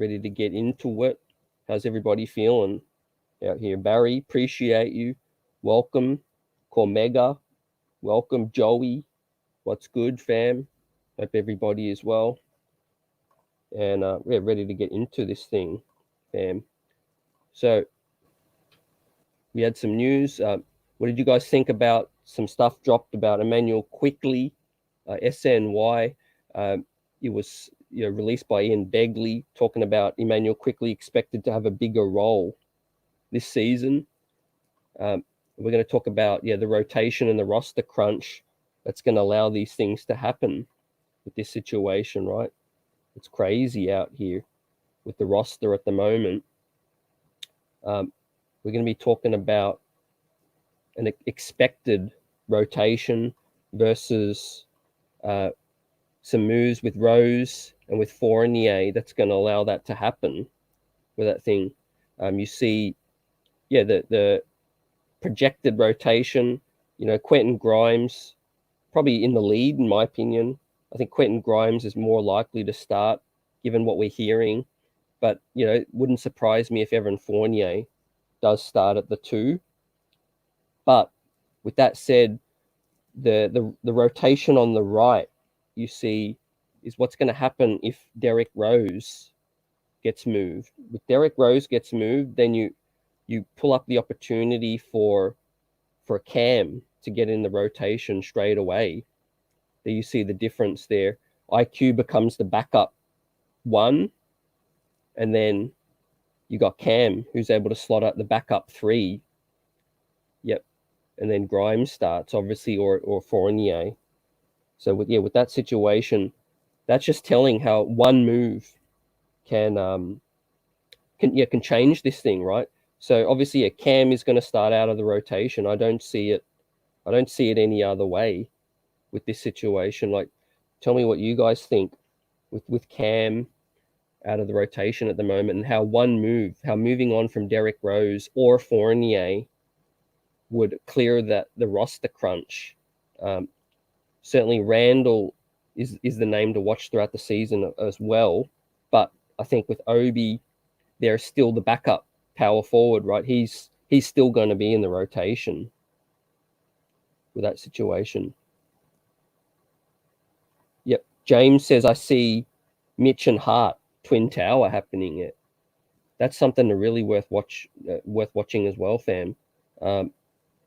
ready to get into it. How's everybody feeling out here? Barry, appreciate you. Welcome. Cormega, welcome. Joey, what's good, fam? Hope everybody is well. And we're ready to get into this thing, fam. So we had some news. What did you guys think about some stuff dropped about Emmanuel Quickly, SNY? It was released by Ian Begley talking about Emmanuel Quickly expected to have a bigger role this season. We're going to talk about the rotation and the roster crunch that's going to allow these things to happen with this situation, right? It's crazy out here with the roster at the moment. We're going to be talking about an expected rotation versus some moves with Rose and with Fournier that's going to allow that to happen with that thing. You see, the projected rotation, Quentin Grimes probably in the lead, in my opinion. I think Quentin Grimes is more likely to start given what we're hearing. But, it wouldn't surprise me if Evan Fournier does start at the 2. But with that said, the rotation on the right, you see, is what's going to happen if Derrick Rose gets moved. If Derrick Rose gets moved, then you pull up the opportunity for Cam to get in the rotation straight away. There you see the difference there. IQ becomes the backup 1, and then you got Cam, who's able to slot out the backup 3. Yep. And then Grimes starts, obviously, or Fournier. So with that situation, that's just telling how one move can change this thing, right? So obviously, Cam is going to start out of the rotation. I don't see it any other way with this situation. Like, tell me what you guys think with Cam out of the rotation at the moment, and how moving on from Derrick Rose or Fournier would clear the roster crunch. Certainly Randall is the name to watch throughout the season as well. But I think with Obi, there's still the backup power forward, right? He's still going to be in the rotation with that situation. Yep. James says, I see Mitch and Hart twin tower happening yet. That's something to really worth watching as well, fam.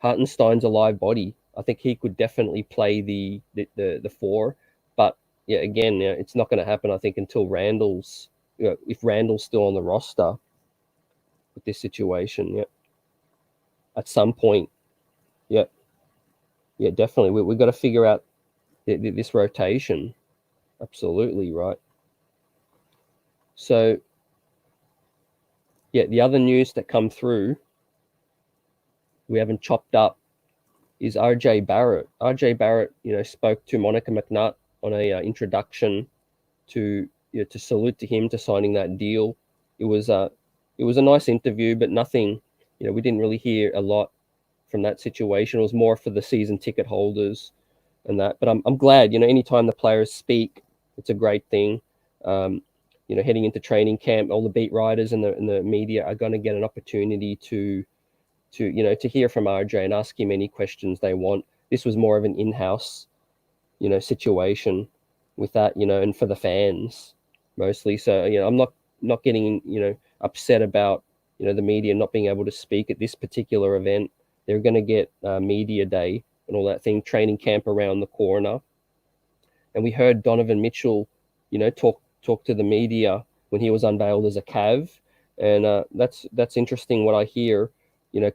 Hartenstein's a live body. I think he could definitely play the 4, but again, it's not going to happen. I think until Randall's, if Randall's still on the roster with this situation, at some point, definitely we've got to figure out this rotation. Absolutely right. So, the other news that come through, we haven't chopped up, is RJ Barrett. RJ Barrett, spoke to Monica McNutt on a introduction to salute to him to signing that deal. It was a nice interview, but nothing. We didn't really hear a lot from that situation. It was more for the season ticket holders and that. But I'm glad. Anytime the players speak, it's a great thing. Heading into training camp, all the beat writers and the media are going to get an opportunity to hear from RJ and ask him any questions they want. This was more of an in-house, situation with that, and for the fans mostly. So, I'm not getting, upset about, the media not being able to speak at this particular event. They're going to get media day and all that thing, training camp around the corner. And we heard Donovan Mitchell, talk to the media when he was unveiled as a Cav. And that's interesting. What I hear,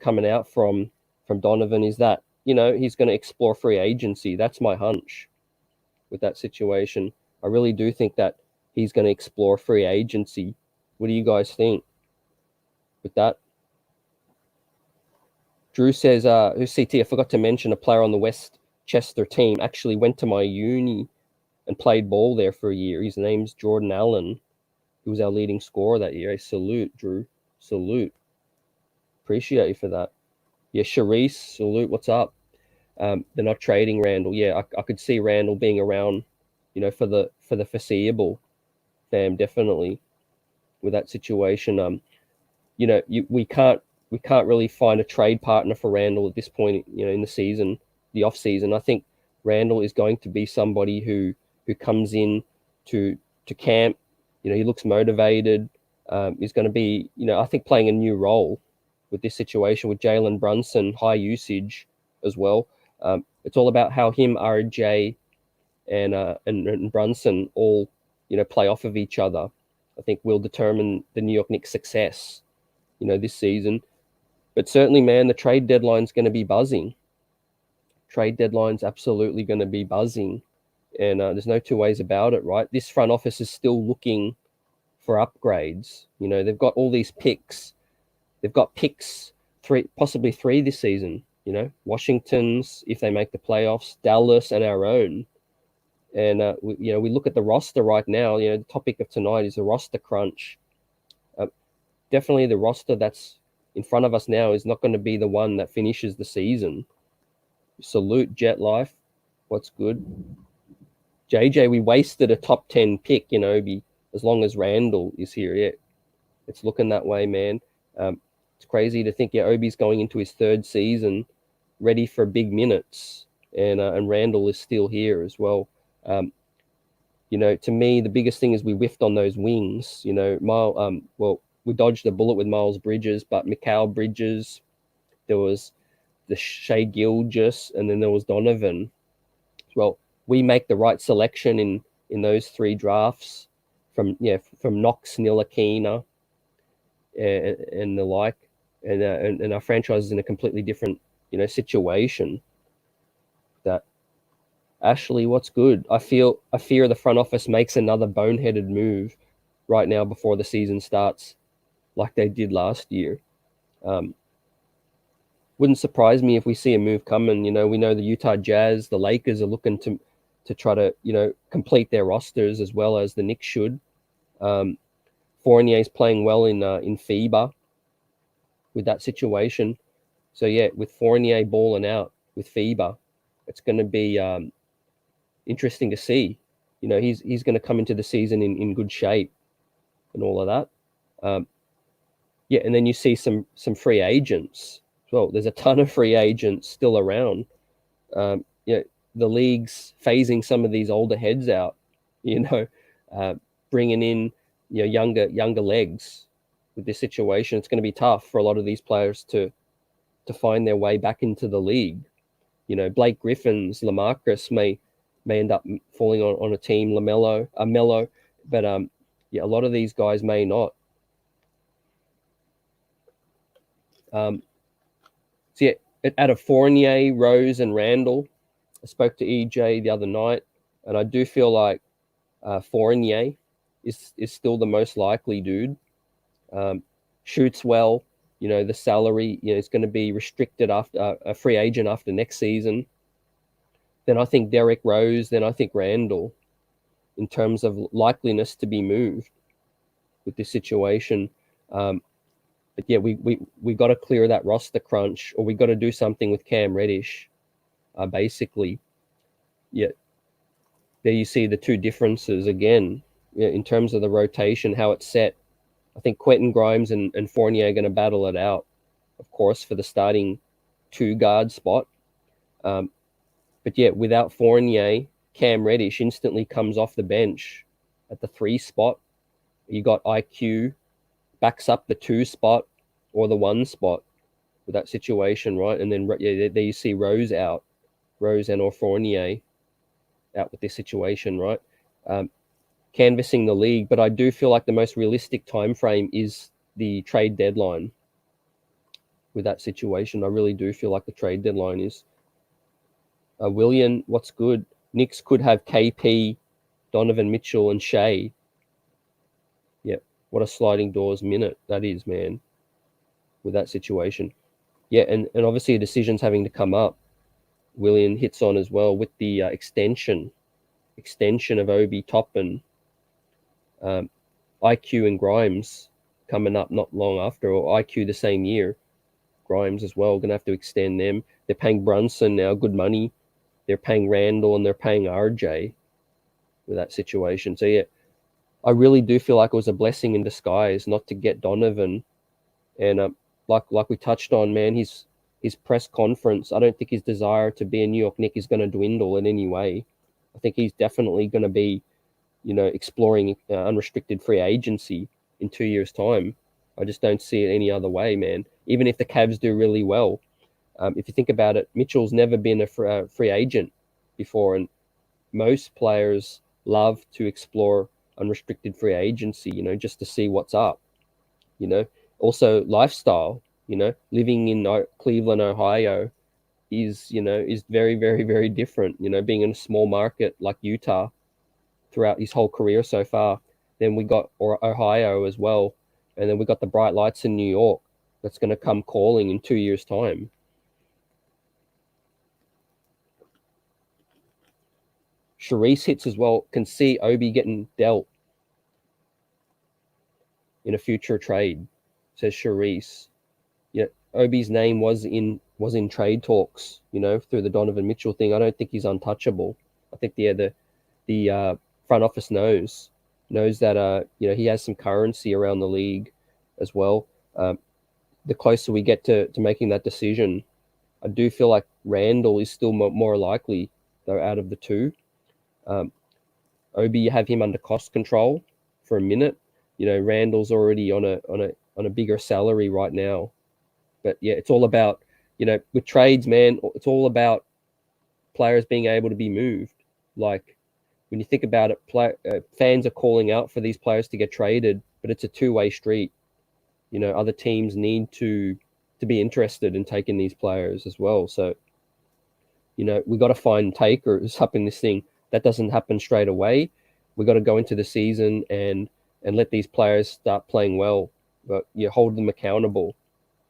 coming out from Donovan is that, he's going to explore free agency. That's my hunch with that situation. I really do think that he's going to explore free agency. What do you guys think with that? Drew says, who's CT? I forgot to mention a player on the Westchester team actually went to my uni and played ball there for a year. His name's Jordan Allen. He was our leading scorer that year. Salute, Drew. Salute. Appreciate you for that. Yeah, Charisse, salute. What's up? They're not trading Randall. Yeah, I could see Randall being around, for the foreseeable. Fam, definitely. with that situation. We can't really find a trade partner for Randall at this point, in the season, the off season. I think Randall is going to be somebody who comes in to camp. He looks motivated. He's going to be, I think, playing a new role with this situation with Jalen Brunson, high usage as well. It's all about how him, RJ, and Brunson all, play off of each other. I think will determine the New York Knicks' success, this season. But certainly, man, the trade deadline's going to be buzzing. Trade deadline's absolutely going to be buzzing. And there's no two ways about it, right? This front office is still looking for upgrades. They've got all these picks. They've got picks, possibly three this season. Washington's, if they make the playoffs, Dallas, and our own. And we look at the roster right now. The topic of tonight is the roster crunch. Definitely, the roster that's in front of us now is not going to be the one that finishes the season. Salute Jet Life. What's good? JJ, we wasted a top 10 pick, as long as Randall is here. Yeah, it's looking that way, man. It's crazy to think, Obi's going into his third season, ready for big minutes, and Randall is still here as well. To me, the biggest thing is we whiffed on those wings. We dodged a bullet with Miles Bridges, but Mikal Bridges, there was the Shea Gilgeous, and then there was Donovan. Well, we make the right selection in those three drafts from Knox, Ntilikina, and the like, and our franchise is in a completely different situation. That Ashley, what's good? I fear the front office makes another boneheaded move right now before the season starts, like they did last year. Wouldn't surprise me if we see a move coming. We know the Utah Jazz, the Lakers are looking to try to complete their rosters as well as the Knicks should. Fournier's playing well in FIBA with that situation. So with Fournier balling out with FIBA, it's going to be interesting to see. He's going to come into the season in good shape and all of that. And then you see some free agents. Well, there's a ton of free agents still around. The league's phasing some of these older heads out, bringing in younger legs with this situation. It's going to be tough for a lot of these players to find their way back into the league. Blake Griffin's, LaMarcus may end up falling on a team, Melo, but a lot of these guys may not. Out of Fournier, Rose, and Randall, I spoke to EJ the other night, and I do feel like Fournier is still the most likely dude. Shoots well, the salary, is going to be restricted after a free agent after next season. Then I think Derrick Rose, then I think Randall, in terms of likeliness to be moved with this situation. But we got to clear that roster crunch, or we got to do something with Cam Reddish. Basically, there you see the two differences again in terms of the rotation, how it's set. I think Quentin Grimes and Fournier are going to battle it out, of course, for the starting two guard spot. But without Fournier, Cam Reddish instantly comes off the bench at the 3 spot. You got IQ backs up the 2 spot or the 1 spot with that situation, right? And then there you see Rose and or Fournier out with this situation, right? Canvassing the league, but I do feel like the most realistic time frame is the trade deadline with that situation. I really do feel like the trade deadline is. William, what's good? Knicks could have KP, Donovan Mitchell, and Shea. What a sliding doors minute that is, man, with that situation. And obviously a decision's having to come up. William hits on as well with the extension of Obi, Toppin, IQ and Grimes coming up not long after, or IQ the same year. Grimes as well, going to have to extend them. They're paying Brunson now good money. They're paying Randall and they're paying RJ with that situation. So I really do feel like it was a blessing in disguise not to get Donovan. And like we touched on, man, his press conference, I don't think his desire to be a New York Knick is going to dwindle in any way. I think he's definitely going to be, exploring unrestricted free agency in 2 years' time. I just don't see it any other way, man. Even if the Cavs do really well, if you think about it, Mitchell's never been a free agent before, and most players love to explore unrestricted free agency, just to see what's up, you know. Also, lifestyle, living in Cleveland, Ohio is very, very, very different, being in a small market like Utah throughout his whole career so far. Then we got Ohio as well. And then we got the bright lights in New York that's going to come calling in 2 years' time. Charisse hits as well. Can see Obi getting dealt in a future trade, says Charisse. Yeah, Obi's name was in trade talks, through the Donovan Mitchell thing. I don't think he's untouchable. I think the front office knows that he has some currency around the league as well. The closer we get to making that decision, I do feel like Randall is still more likely though out of the two. Obi, you have him under cost control for a minute. Randall's already on a bigger salary right now. But yeah, it's all about, with trades, man, it's all about players being able to be moved. Like when you think about it, fans are calling out for these players to get traded, but it's a two-way street. Other teams need to be interested in taking these players as well. So, we got to find takers up in this thing. That doesn't happen straight away. We got to go into the season and let these players start playing well, but you hold them accountable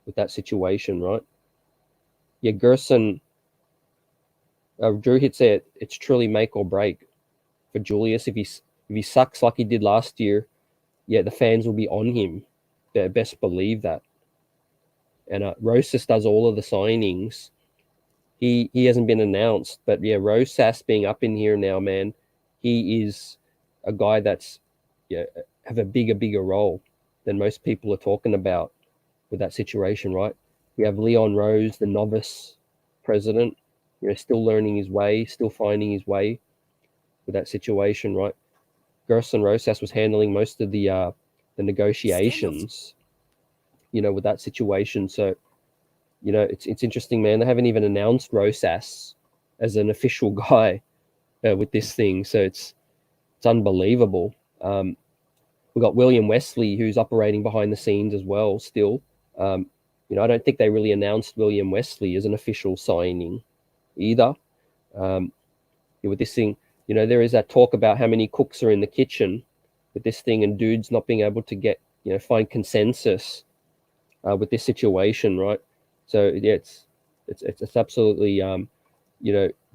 with that situation, right? Yeah, Gerson, Drew hit said it's truly make or break for Julius. If he sucks like he did last year, yeah, the fans will be on him. They best believe that. And Rosas does all of the signings. He hasn't been announced, but yeah, Rosas being up in here now, man, he is a guy that's have a bigger role than most people are talking about with that situation, right? We have Leon Rose, the novice president, still learning his way, still finding his way with that situation, right? Gerson Rosas was handling most of the negotiations, with that situation. So, it's interesting, man. They haven't even announced Rosas as an official guy with this thing, so it's unbelievable. We've got William Wesley, who's operating behind the scenes as well. Still, I don't think they really announced William Wesley as an official signing either. With this thing, there is that talk about how many cooks are in the kitchen with this thing, and dudes not being able to get, find consensus with this situation, right? So yeah, it's absolutely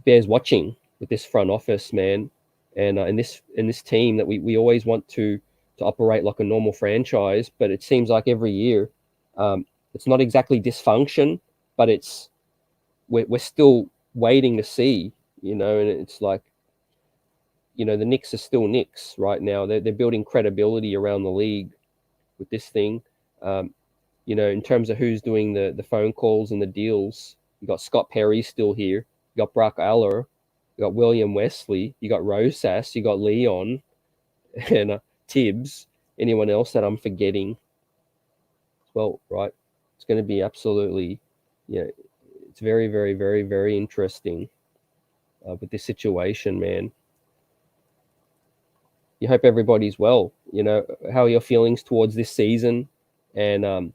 bears watching with this front office, man, and in this team that we always want to operate like a normal franchise, but it seems like every year it's not exactly dysfunction, but we're still waiting to see, and it's like, the Knicks are still Knicks right now. They're building credibility around the league with this thing. In terms of who's doing the phone calls and the deals, you got Scott Perry still here. You got Brock Aller. You got William Wesley. You got Rosas. You got Leon and Tibbs. Anyone else that I'm forgetting as well, right? It's going to be absolutely, it's very, very, very, very interesting with this situation, man. You hope everybody's well. How are your feelings towards this season? And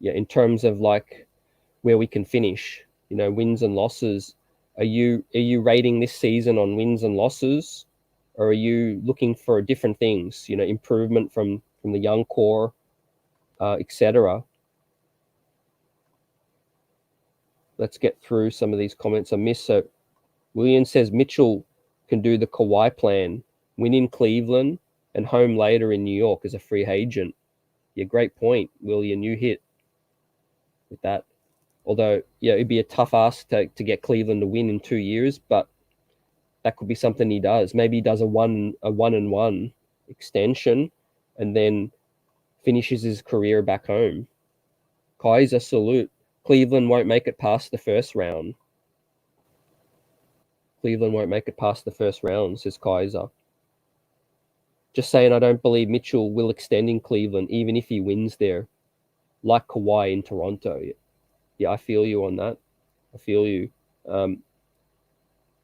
in terms of like where we can finish, wins and losses. Are you rating this season on wins and losses, or are you looking for different things? Improvement from the young core, etc. Let's get through some of these comments I missed. So William says Mitchell can do the Kawhi plan, win in Cleveland and home later in New York as a free agent. Yeah, great point, William. You hit with that. Although, it'd be a tough ask to get Cleveland to win in 2 years, but that could be something he does. Maybe he does a one and one extension and then finishes his career back home. Kaiser, salute. Cleveland won't make it past the first round. Cleveland won't make it past the first round, says Kaiser. Just saying, I don't believe Mitchell will extend in Cleveland, even if he wins there, like Kawhi in Toronto. Yeah, I feel you on that. I feel you.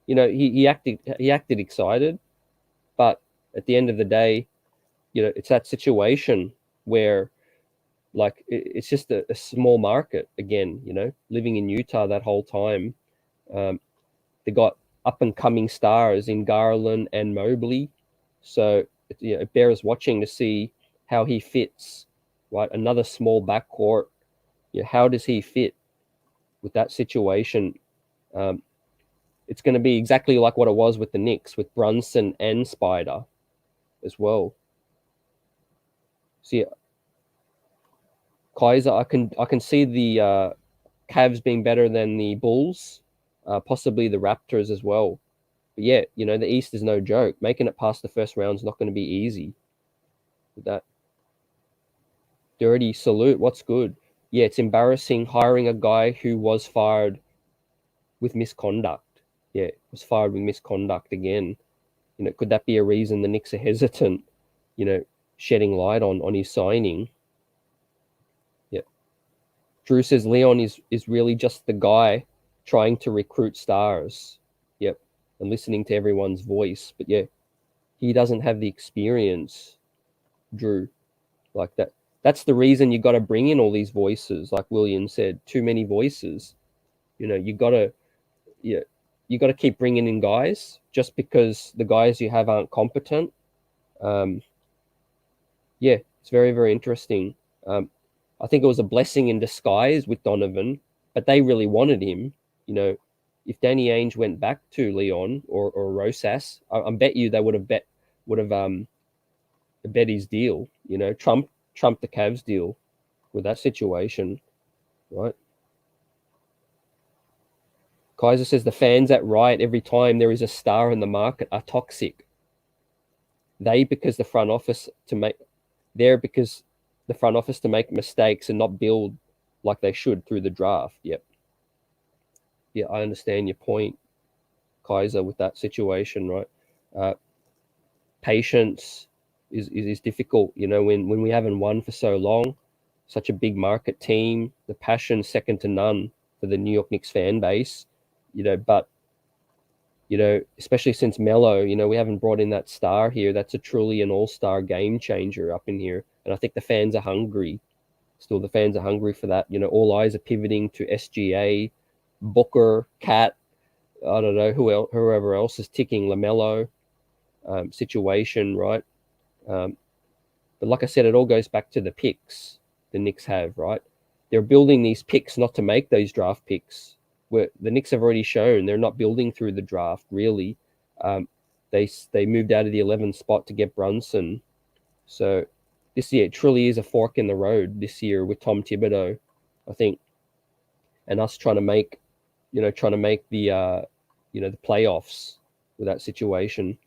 He acted excited, but at the end of the day, it's that situation where, like, it's just a small market again. Living in Utah that whole time, they got up and coming stars in Garland and Mobley, so it bears watching to see how he fits. Right, another small backcourt. How does he fit with that situation? It's going to be exactly like what it was with the Knicks, with Brunson and Spider as well. See, Kaiser, I can see the Cavs being better than the Bulls, possibly the Raptors as well. But yeah, the East is no joke. Making it past the first round is not going to be easy. With that, Dirty, salute. What's good? Yeah, it's embarrassing hiring a guy who was fired with misconduct. Yeah, was fired with misconduct again. Could that be a reason the Knicks are hesitant? Shedding light on his signing. Yeah. Drew says Leon is really just the guy trying to recruit stars. Yep. And listening to everyone's voice. But yeah, he doesn't have the experience, Drew. Like that. That's the reason you got to bring in all these voices. Like William said, too many voices. You got to, you got to keep bringing in guys just because the guys you have aren't competent. Yeah, it's very, very interesting. I think it was a blessing in disguise with Donovan, but they really wanted him. If Danny Ainge went back to Leon or Rosas, I bet you they would have bet his deal. Trump the Cavs deal with that situation, right? Kaiser says the fans that riot every time there is a star in the market are toxic. Because the front office to make mistakes and not build like they should through the draft. Yep. Yeah, I understand your point, Kaiser, with that situation, right? Patience is difficult, when we haven't won for so long, such a big market team, the passion second to none for the New York Knicks fan base, but especially since Melo, we haven't brought in that star here. That's a truly an all-star game changer up in here. And I think the fans are hungry. Still, the fans are hungry for that. All eyes are pivoting to SGA, Booker, Cat, I don't know, whoever else is ticking, LaMelo situation, right? But like I said, it all goes back to the picks the Knicks have, right? They're building these picks not to make those draft picks. Where the Knicks have already shown they're not building through the draft, really. They moved out of the 11th spot to get Brunson. So this year, it truly is a fork in the road this year with Tom Thibodeau, I think, and us trying to make the the playoffs with that situation.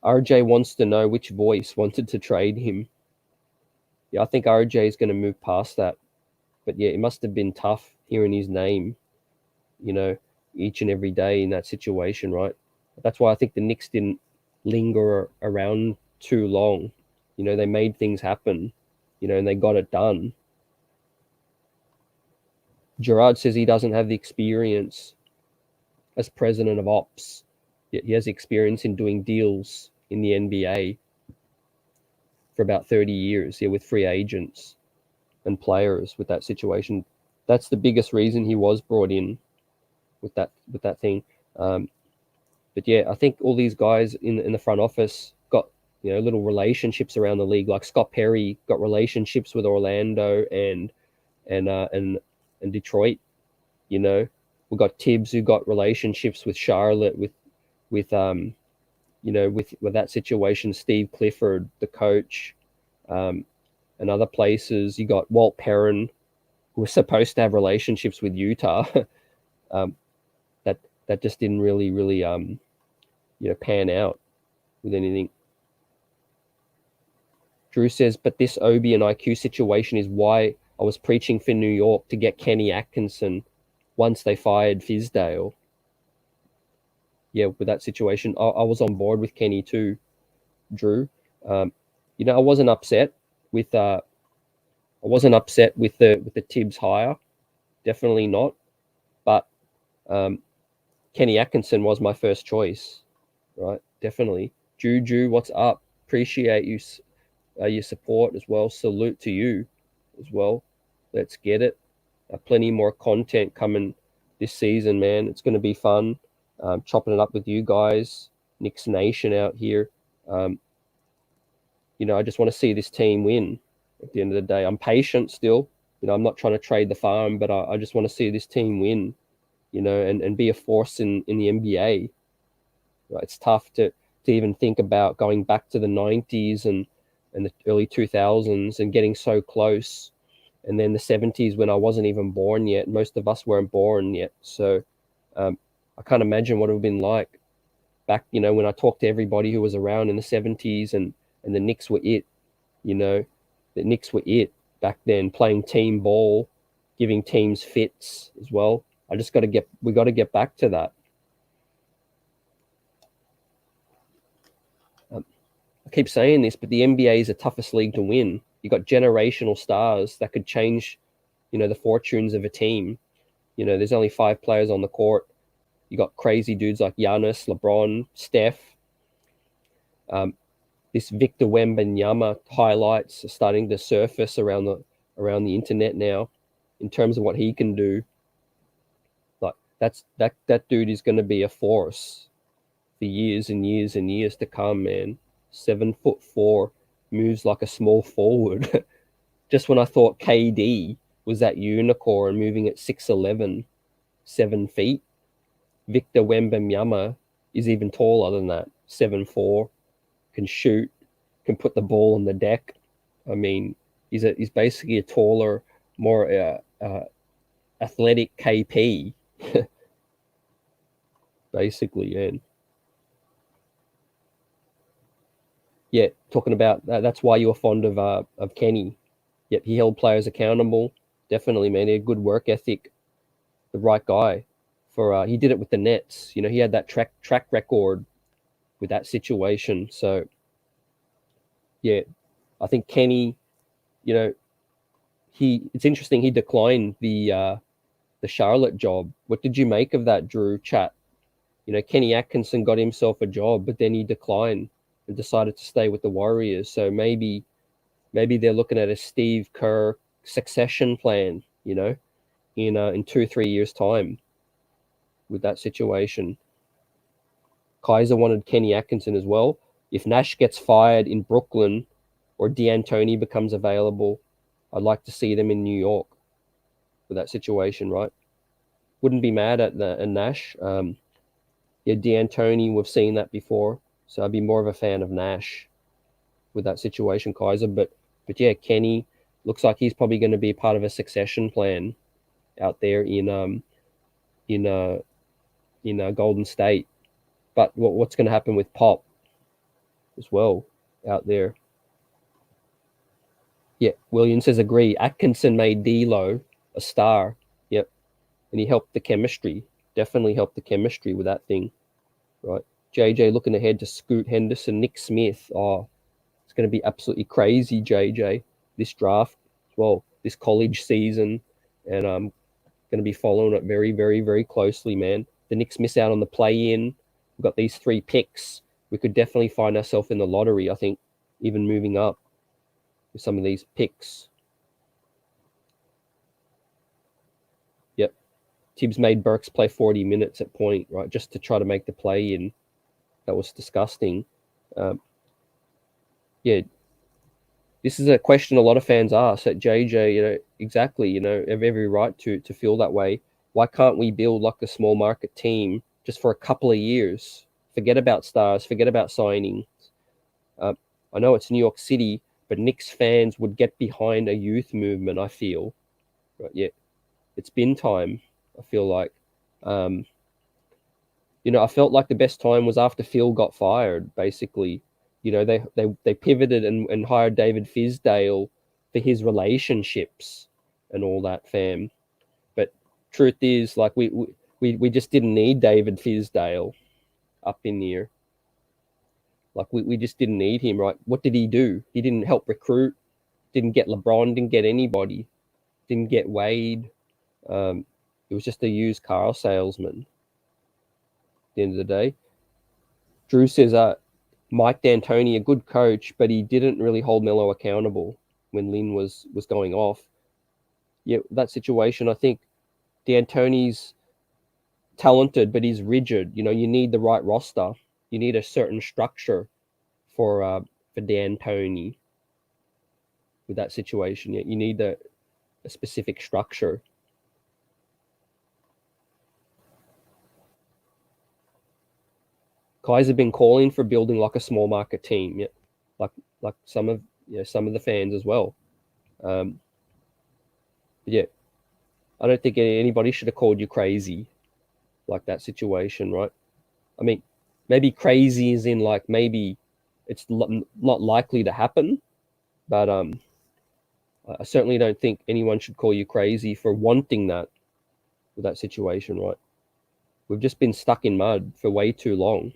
RJ wants to know which voice wanted to trade him. Yeah, I think RJ is going to move past that. But yeah, it must have been tough hearing his name, each and every day in that situation, right? That's why I think the Knicks didn't linger around too long. They made things happen, and they got it done. Gerard says he doesn't have the experience as president of ops. He has experience in doing deals in the NBA for about 30 years, with free agents and players with that situation. That's the biggest reason he was brought in with that thing. But yeah, I think all these guys in the front office got little relationships around the league. Like Scott Perry got relationships with Orlando and Detroit. We got Tibbs who got relationships with Charlotte with that situation. Steve Clifford, the coach, and other places. You got Walt Perrin, who was supposed to have relationships with Utah. That just didn't really pan out with anything. Drew says, but this Obi and IQ situation is why I was preaching for New York to get Kenny Atkinson once they fired Fizdale. Yeah, with that situation, I was on board with Kenny too, Drew. I wasn't upset with the Tibbs hire, definitely not. But Kenny Atkinson was my first choice, right? Definitely. Juju, what's up? Appreciate you, your support as well. Salute to you as well. Let's get it. Plenty more content coming this season, man. It's going to be fun. Chopping it up with you guys, Knicks Nation out here. I just want to see this team win at the end of the day. I'm patient still. I'm not trying to trade the farm, but I just want to see this team win, and be a force in the NBA. Right? It's tough to even think about going back to the 90s and the early 2000s and getting so close. And then the 70s when I wasn't even born yet. Most of us weren't born yet. So I can't imagine what it would have been like back, when I talked to everybody who was around in the 70s and the Knicks were it, the Knicks were it back then, playing team ball, giving teams fits as well. We got to get back to that. I keep saying this, but the NBA is the toughest league to win. You got generational stars that could change, the fortunes of a team. There's only 5 players on the court. You got crazy dudes like Giannis, LeBron, Steph. This Victor Wembanyama highlights are starting to surface around the internet now, in terms of what he can do. Like that dude is going to be a force for years and years and years to come, man. 7'4", moves like a small forward. Just when I thought KD was that unicorn moving at 6'11", 7 feet, Victor Wembanyama is even taller than that. 7'4", can shoot, can put the ball on the deck. I mean, he's basically a taller, more athletic KP, basically. And yeah, talking about that's why you were fond of Kenny. Yep, he held players accountable. Definitely, man. He had good work ethic. The right guy. He did it with the Nets. He had that track record with that situation. So yeah, I think Kenny, it's interesting he declined the Charlotte job. What did you make of that, Drew? Chat. Kenny Atkinson got himself a job, but then he declined and decided to stay with the Warriors. So maybe they're looking at a Steve Kerr succession plan, in 2-3 years' time with that situation. Kaiser wanted Kenny Atkinson as well. If Nash gets fired in Brooklyn or D'Antoni becomes available, I'd like to see them in New York with that situation, right? Wouldn't be mad at Nash. D'Antoni, we've seen that before. So I'd be more of a fan of Nash with that situation, Kaiser. But yeah, Kenny looks like he's probably going to be part of a succession plan out there in Golden State. But what's going to happen with Pop as well out there? Yeah, Williams says agree. Atkinson made D'Lo a star. Yep, and he helped the chemistry. Definitely helped the chemistry with that thing, right? JJ looking ahead to Scoot Henderson, Nick Smith. Oh, it's going to be absolutely crazy, JJ. This draft, well, this college season, and I'm going to be following it very, very, very closely, man. The Knicks miss out on the play-in. We've got these 3 picks. We could definitely find ourselves in the lottery, I think, even moving up with some of these picks. Yep. Tibbs made Burks play 40 minutes at point, right, just to try to make the play-in. That was disgusting. Yeah, this is a question a lot of fans ask at JJ, exactly, have every right to feel that way. Why can't we build like a small market team just for a couple of years? Forget about stars, forget about signing. I know it's New York City, but Knicks fans would get behind a youth movement, I feel. Right, yeah, it's been time, I feel like. I felt like the best time was after Phil got fired, basically. They pivoted and hired David Fizdale for his relationships and all that, fam. But truth is, like, we just didn't need David Fizdale up in here. Like, we just didn't need him, right? What did he do? He didn't help recruit, didn't get LeBron, didn't get anybody, didn't get Wade. It was just a used car salesman at the end of the day. Drew says, Mike D'Antoni, a good coach, but he didn't really hold Melo accountable when Lin was going off. Yeah, that situation, I think D'Antoni's talented, but he's rigid. You need the right roster. You need a certain structure for D'Antoni with that situation. You need a specific structure. Kai's been calling for building like a small market team, yeah, like some of the fans as well. Yeah, I don't think anybody should have called you crazy, like that situation, right? I mean, maybe crazy is in like maybe it's not likely to happen, but I certainly don't think anyone should call you crazy for wanting that with that situation, right? We've just been stuck in mud for way too long.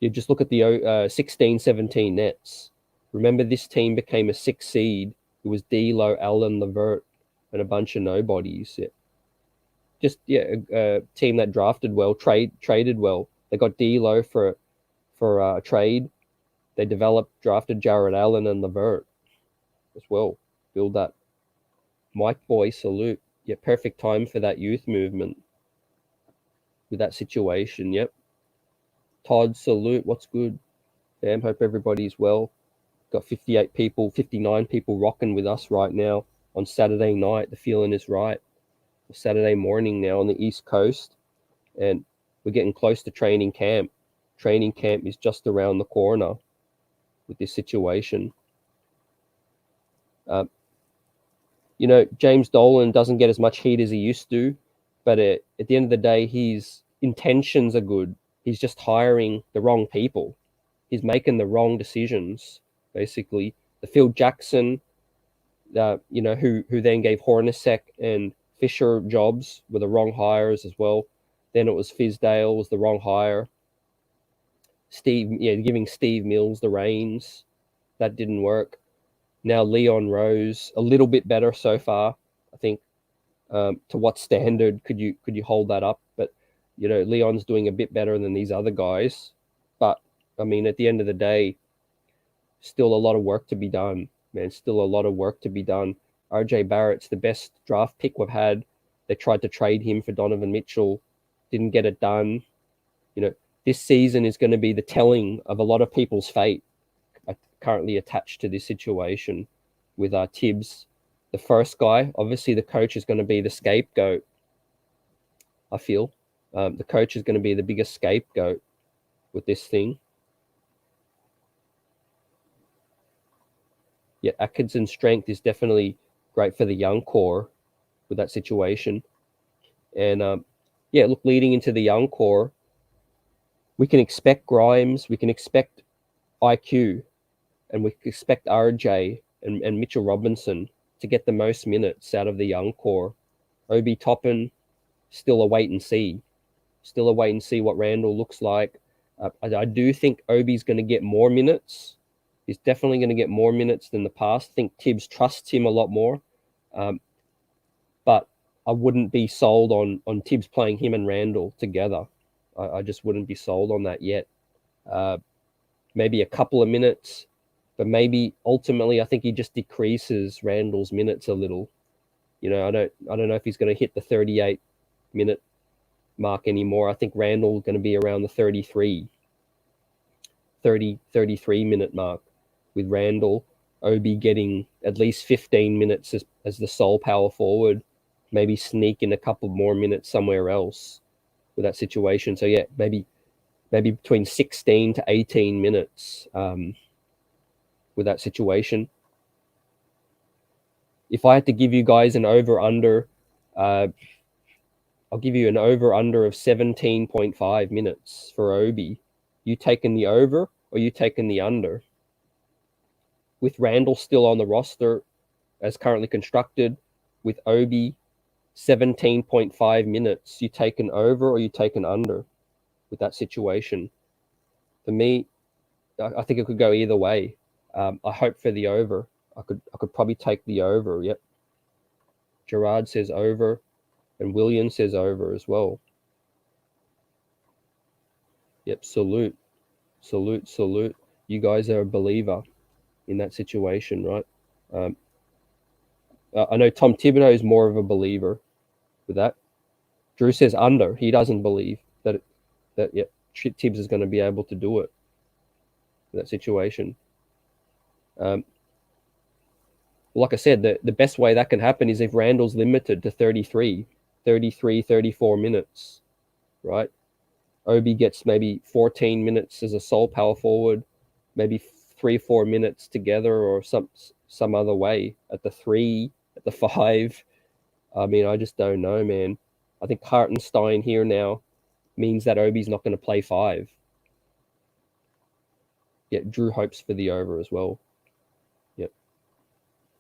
You just look at the 16-17 Nets. Remember, this team became a 6 seed. It was D'Lo, Allen, LeVert, and a bunch of nobodies. Yeah. Just a team that drafted well, traded well. They got D'Lo for a trade. They drafted Jarrett Allen and LeVert as well. Build that. Mike Boy, salute. Yeah, perfect time for that youth movement with that situation. Yep. Todd, salute. What's good? Damn, hope everybody's well. Got 58 people, 59 people rocking with us right now on Saturday night. The feeling is right. Saturday morning now on the East Coast, and we're getting close to training camp. Training camp is just around the corner with this situation. James Dolan doesn't get as much heat as he used to, but at the end of the day, his intentions are good. He's just hiring the wrong people. He's making the wrong decisions, basically. The Phil Jackson, who then gave Hornacek and Fisher jobs were the wrong hires as well. Then it was Fizdale was the wrong hire. Giving Steve Mills the reins, that didn't work. Now Leon Rose, a little bit better so far, I think. To what standard could you hold that up? But Leon's doing a bit better than these other guys. But I mean, at the end of the day, still a lot of work to be done, man. Still a lot of work to be done. RJ Barrett's the best draft pick we've had. They tried to trade him for Donovan Mitchell, didn't get it done. This season is going to be the telling of a lot of people's fate currently attached to this situation with Tibbs. The first guy, obviously the coach is going to be the scapegoat, I feel. The coach is going to be the biggest scapegoat with this thing. Yeah, Atkinson's strength is definitely great for the young core with that situation. And look, leading into the young core, we can expect Grimes, we can expect IQ, and we can expect RJ and Mitchell Robinson to get the most minutes out of the young core. Obi Toppin, still a wait and see. Still a wait and see what Randall looks like. I do think Obi's going to get more minutes. He's definitely going to get more minutes than the past. I think Tibbs trusts him a lot more. But I wouldn't be sold on Tibbs playing him and Randall together. I just wouldn't be sold on that yet. Maybe a couple of minutes, but maybe ultimately I think he just decreases Randall's minutes a little. I don't know if he's going to hit the 38-minute mark anymore. I think Randall's going to be around the 33 minute mark, with Randall. Obi getting at least 15 minutes as the sole power forward, maybe sneak in a couple more minutes somewhere else with that situation. So yeah, maybe between 16 to 18 minutes with that situation. If I had to give you guys an over-under, I'll give you an over-under of 17.5 minutes for Obi. You taking the over or you taking the under? With Randall still on the roster as currently constructed, with Obi 17.5 minutes, you taking over or you taking under with that situation? For me, I think it could go either way. I hope for the over. I could probably take the over. Yep. Gerard says over, and William says over as well. Yep. Salute. You guys are a believer in that situation, right? I know Tom Thibodeau is more of a believer with that. Drew says under. He doesn't believe that Tibbs is going to be able to do it in that situation. Like I said, the best way that can happen is if Randall's limited to 33, 34 minutes, right? Obi gets maybe 14 minutes as a sole power forward, maybe 3-4 minutes together or some other way at the 3, at the 5. I mean, I just don't know, man. I think Hartenstein here now means that Obi's not going to play 5. Yet Drew hopes for the over as well. Yep.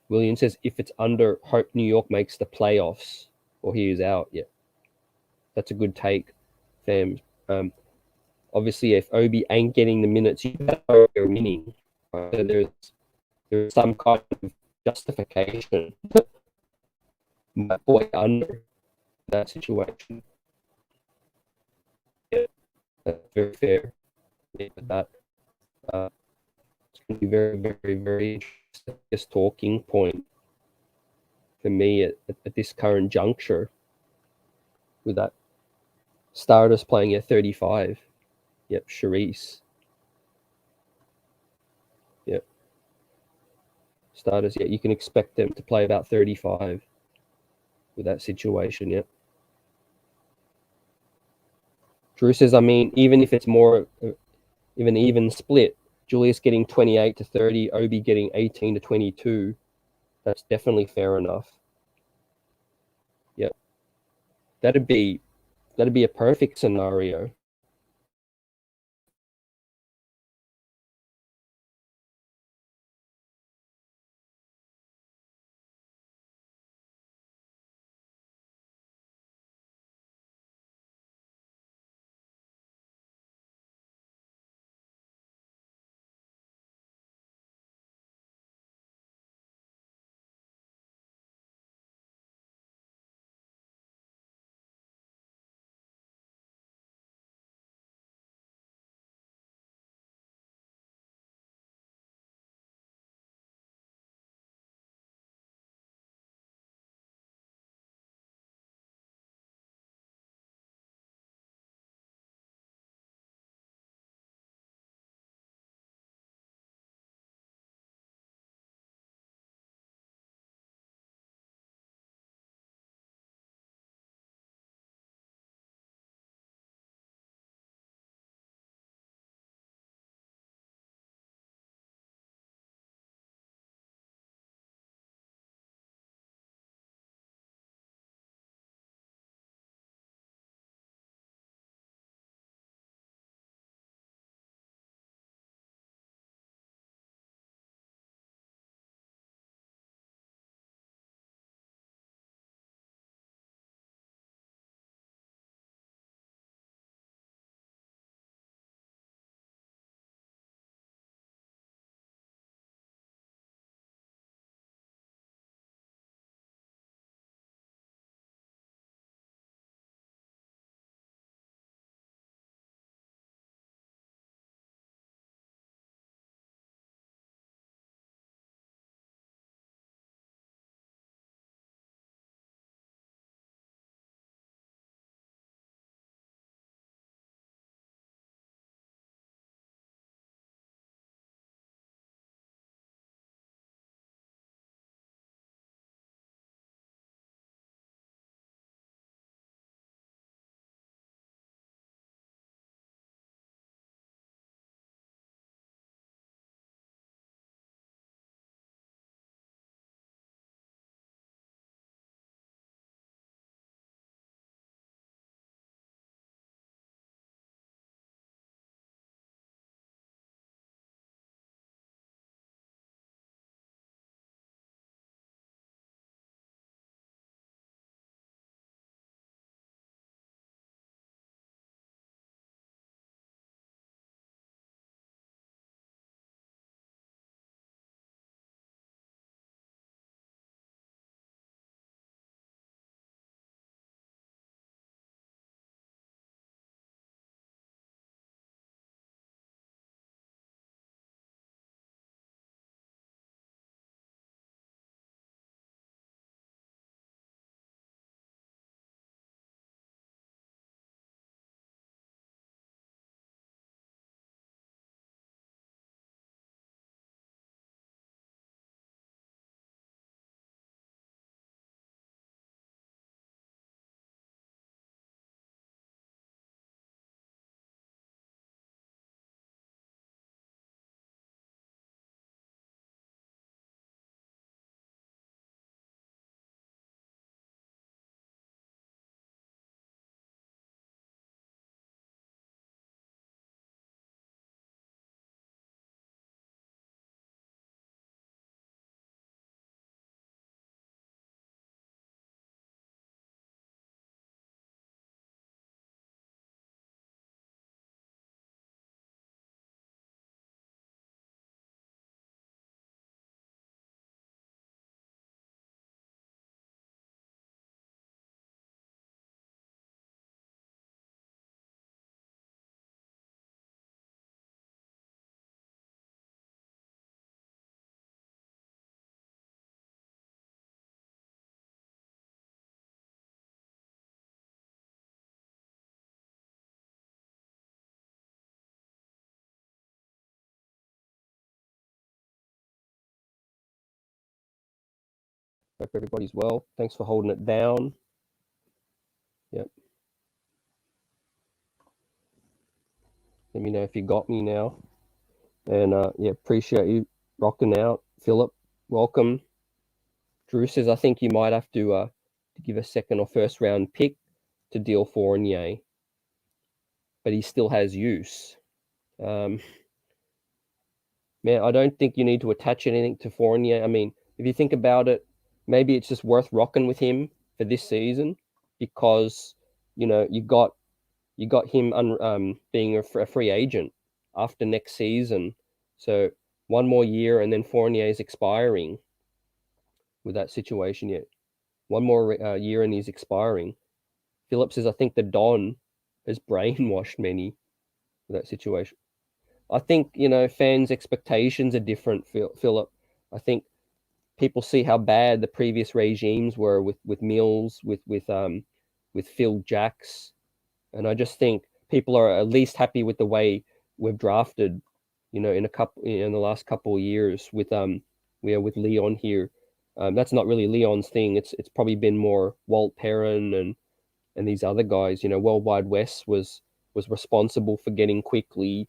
William says if it's under, hope New York makes the playoffs or he is out. Yep. That's a good take, fam. Obviously, if Obi ain't getting the minutes, you better you're winning. Right? So there's some kind of justification. My boy under that situation. Yeah, that's very fair. Yeah, that it's going to be very, very, very interesting. This talking point for me at this current juncture with that starters playing at 35. Yep, Charisse. Yep. Starters, yeah, you can expect them to play about 35 with that situation, yep. Drew says, I mean, even if it's more of an even split, Julius getting 28 to 30, Obi getting 18 to 22, that's definitely fair enough. Yep. That'd be a perfect scenario. Hope everybody's well. Thanks for holding it down. Yep. Let me know if you got me now. And yeah, appreciate you rocking out. Philip, welcome. Drew says, I think you might have to give a second or first round pick to deal Fournier, but he still has use. Man, I don't think you need to attach anything to Fournier. I mean, if you think about it, maybe it's just worth rocking with him for this season because you got him being a free agent after next season. So one more year and then Fournier is expiring with that situation yet. One more year and he's expiring. Phillips says, I think the Don has brainwashed many with that situation. I think, fans' expectations are different, Philip. I think people see how bad the previous regimes were with Mills, with Phil Jacks. And I just think people are at least happy with the way we've drafted, in the last couple of years with with Leon here. That's not really Leon's thing. It's probably been more Walt Perrin and these other guys. Worldwide West was responsible for getting quickly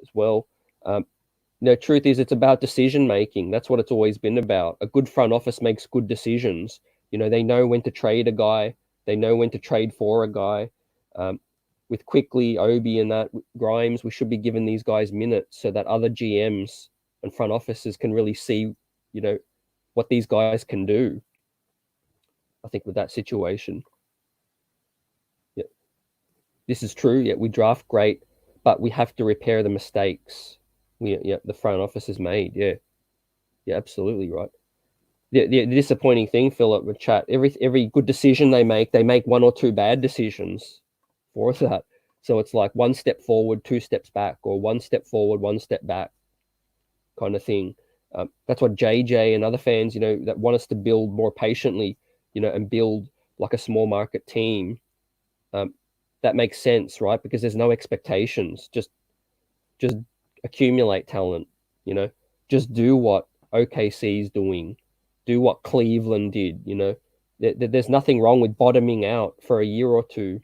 as well. Truth is, it's about decision making. That's what it's always been about. A good front office makes good decisions. They know when to trade a guy. They know when to trade for a guy. With Quickly, Obi, and that Grimes, we should be giving these guys minutes so that other GMs and front offices can really see, what these guys can do. I think with that situation, yeah, this is true. Yeah, we draft great, but we have to repair the mistakes the front office has made. Yeah, absolutely right. The disappointing thing, Philip, with chat, every good decision they make one or two bad decisions for that. So it's like one step forward, two steps back, or one step forward, one step back, kind of thing. That's what JJ and other fans, that want us to build more patiently, and build like a small market team. That makes sense, right? Because there's no expectations. Just accumulate talent. Just do what OKC is doing, do what Cleveland did. There's nothing wrong with bottoming out for a year or two,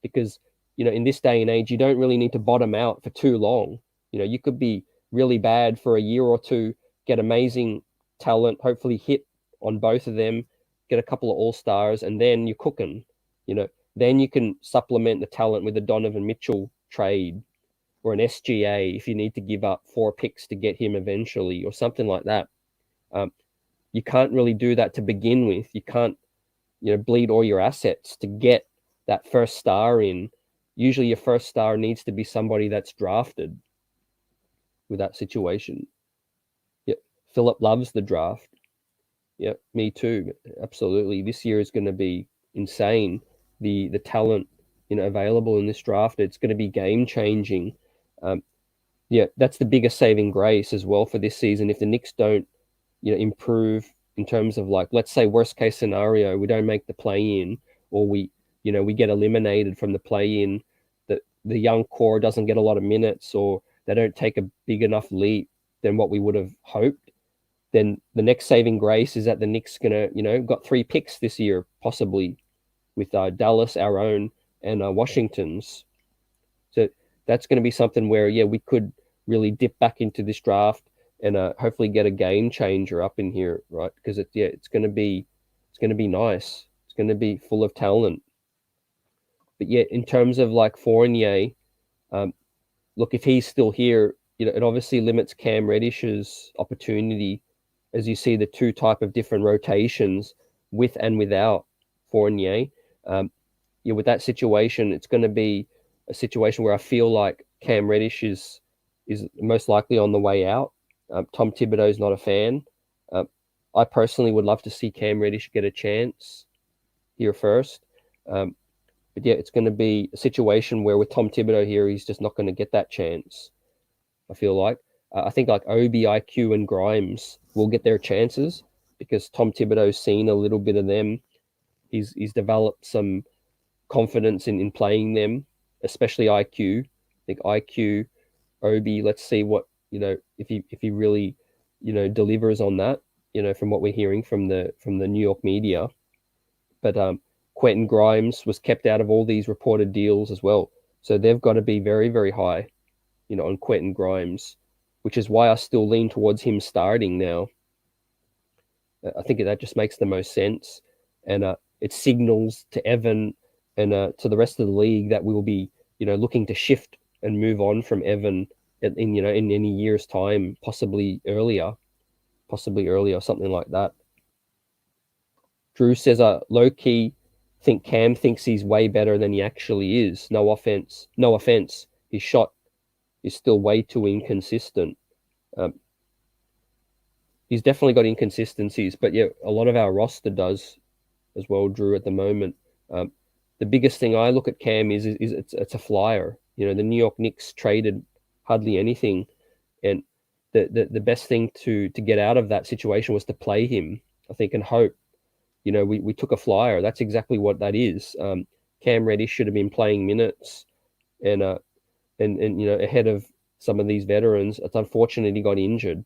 because in this day and age, you don't really need to bottom out for too long. You could be really bad for a year or two, get amazing talent, hopefully hit on both of them, get a couple of all-stars, and then you're cooking. Then you can supplement the talent with a Donovan Mitchell trade or an SGA if you need to give up 4 picks to get him eventually, or something like that. You can't really do that to begin with. You can't, bleed all your assets to get that first star in. Usually your first star needs to be somebody that's drafted with that situation. Yeah, Philip loves the draft. Yeah, me too. Absolutely. This year is going to be insane. The talent, available in this draft, it's going to be game changing. Yeah, that's the biggest saving grace as well for this season. If the Knicks don't, improve in terms of, like, let's say worst case scenario, we don't make the play in, or we get eliminated from the play in, the young core doesn't get a lot of minutes, or they don't take a big enough leap than what we would have hoped, then the next saving grace is that the Knicks gonna, got 3 picks this year, possibly with Dallas, our own, and Washington's. So that's going to be something where, yeah, we could really dip back into this draft and hopefully get a game changer up in here, right? Because it's going to be nice. It's going to be full of talent. But yeah, in terms of like Fournier, look, if he's still here, it obviously limits Cam Reddish's opportunity, as you see the 2 type of different rotations with and without Fournier. With that situation, it's going to be a situation where I feel like Cam Reddish is most likely on the way out. Tom Thibodeau is not a fan. I personally would love to see Cam Reddish get a chance here first. But yeah, it's going to be a situation where with Tom Thibodeau here, he's just not going to get that chance, I feel like. I think like Obi, IQ, and Grimes will get their chances because Tom Thibodeau's seen a little bit of them. He's developed some confidence in playing them, especially IQ. I think IQ, Obi, let's see what, if he really, delivers on that. from what we're hearing from the New York media. But Quentin Grimes was kept out of all these reported deals as well. So they've got to be very, very high, on Quentin Grimes, which is why I still lean towards him starting now. I think that just makes the most sense. And it signals to Evan and to the rest of the league that we will be, looking to shift and move on from Evan in any year's time, possibly earlier, something like that. Drew says, low key, think Cam thinks he's way better than he actually is. No offense. His shot is still way too inconsistent. He's definitely got inconsistencies, but yeah, a lot of our roster does as well, Drew, at the moment. The biggest thing I look at Cam is it's a flyer. The New York Knicks traded hardly anything, and the best thing to get out of that situation was to play him, I think, and hope. We took a flyer. That's exactly what that is. Cam Reddish should have been playing minutes, and ahead of some of these veterans. It's unfortunate he got injured.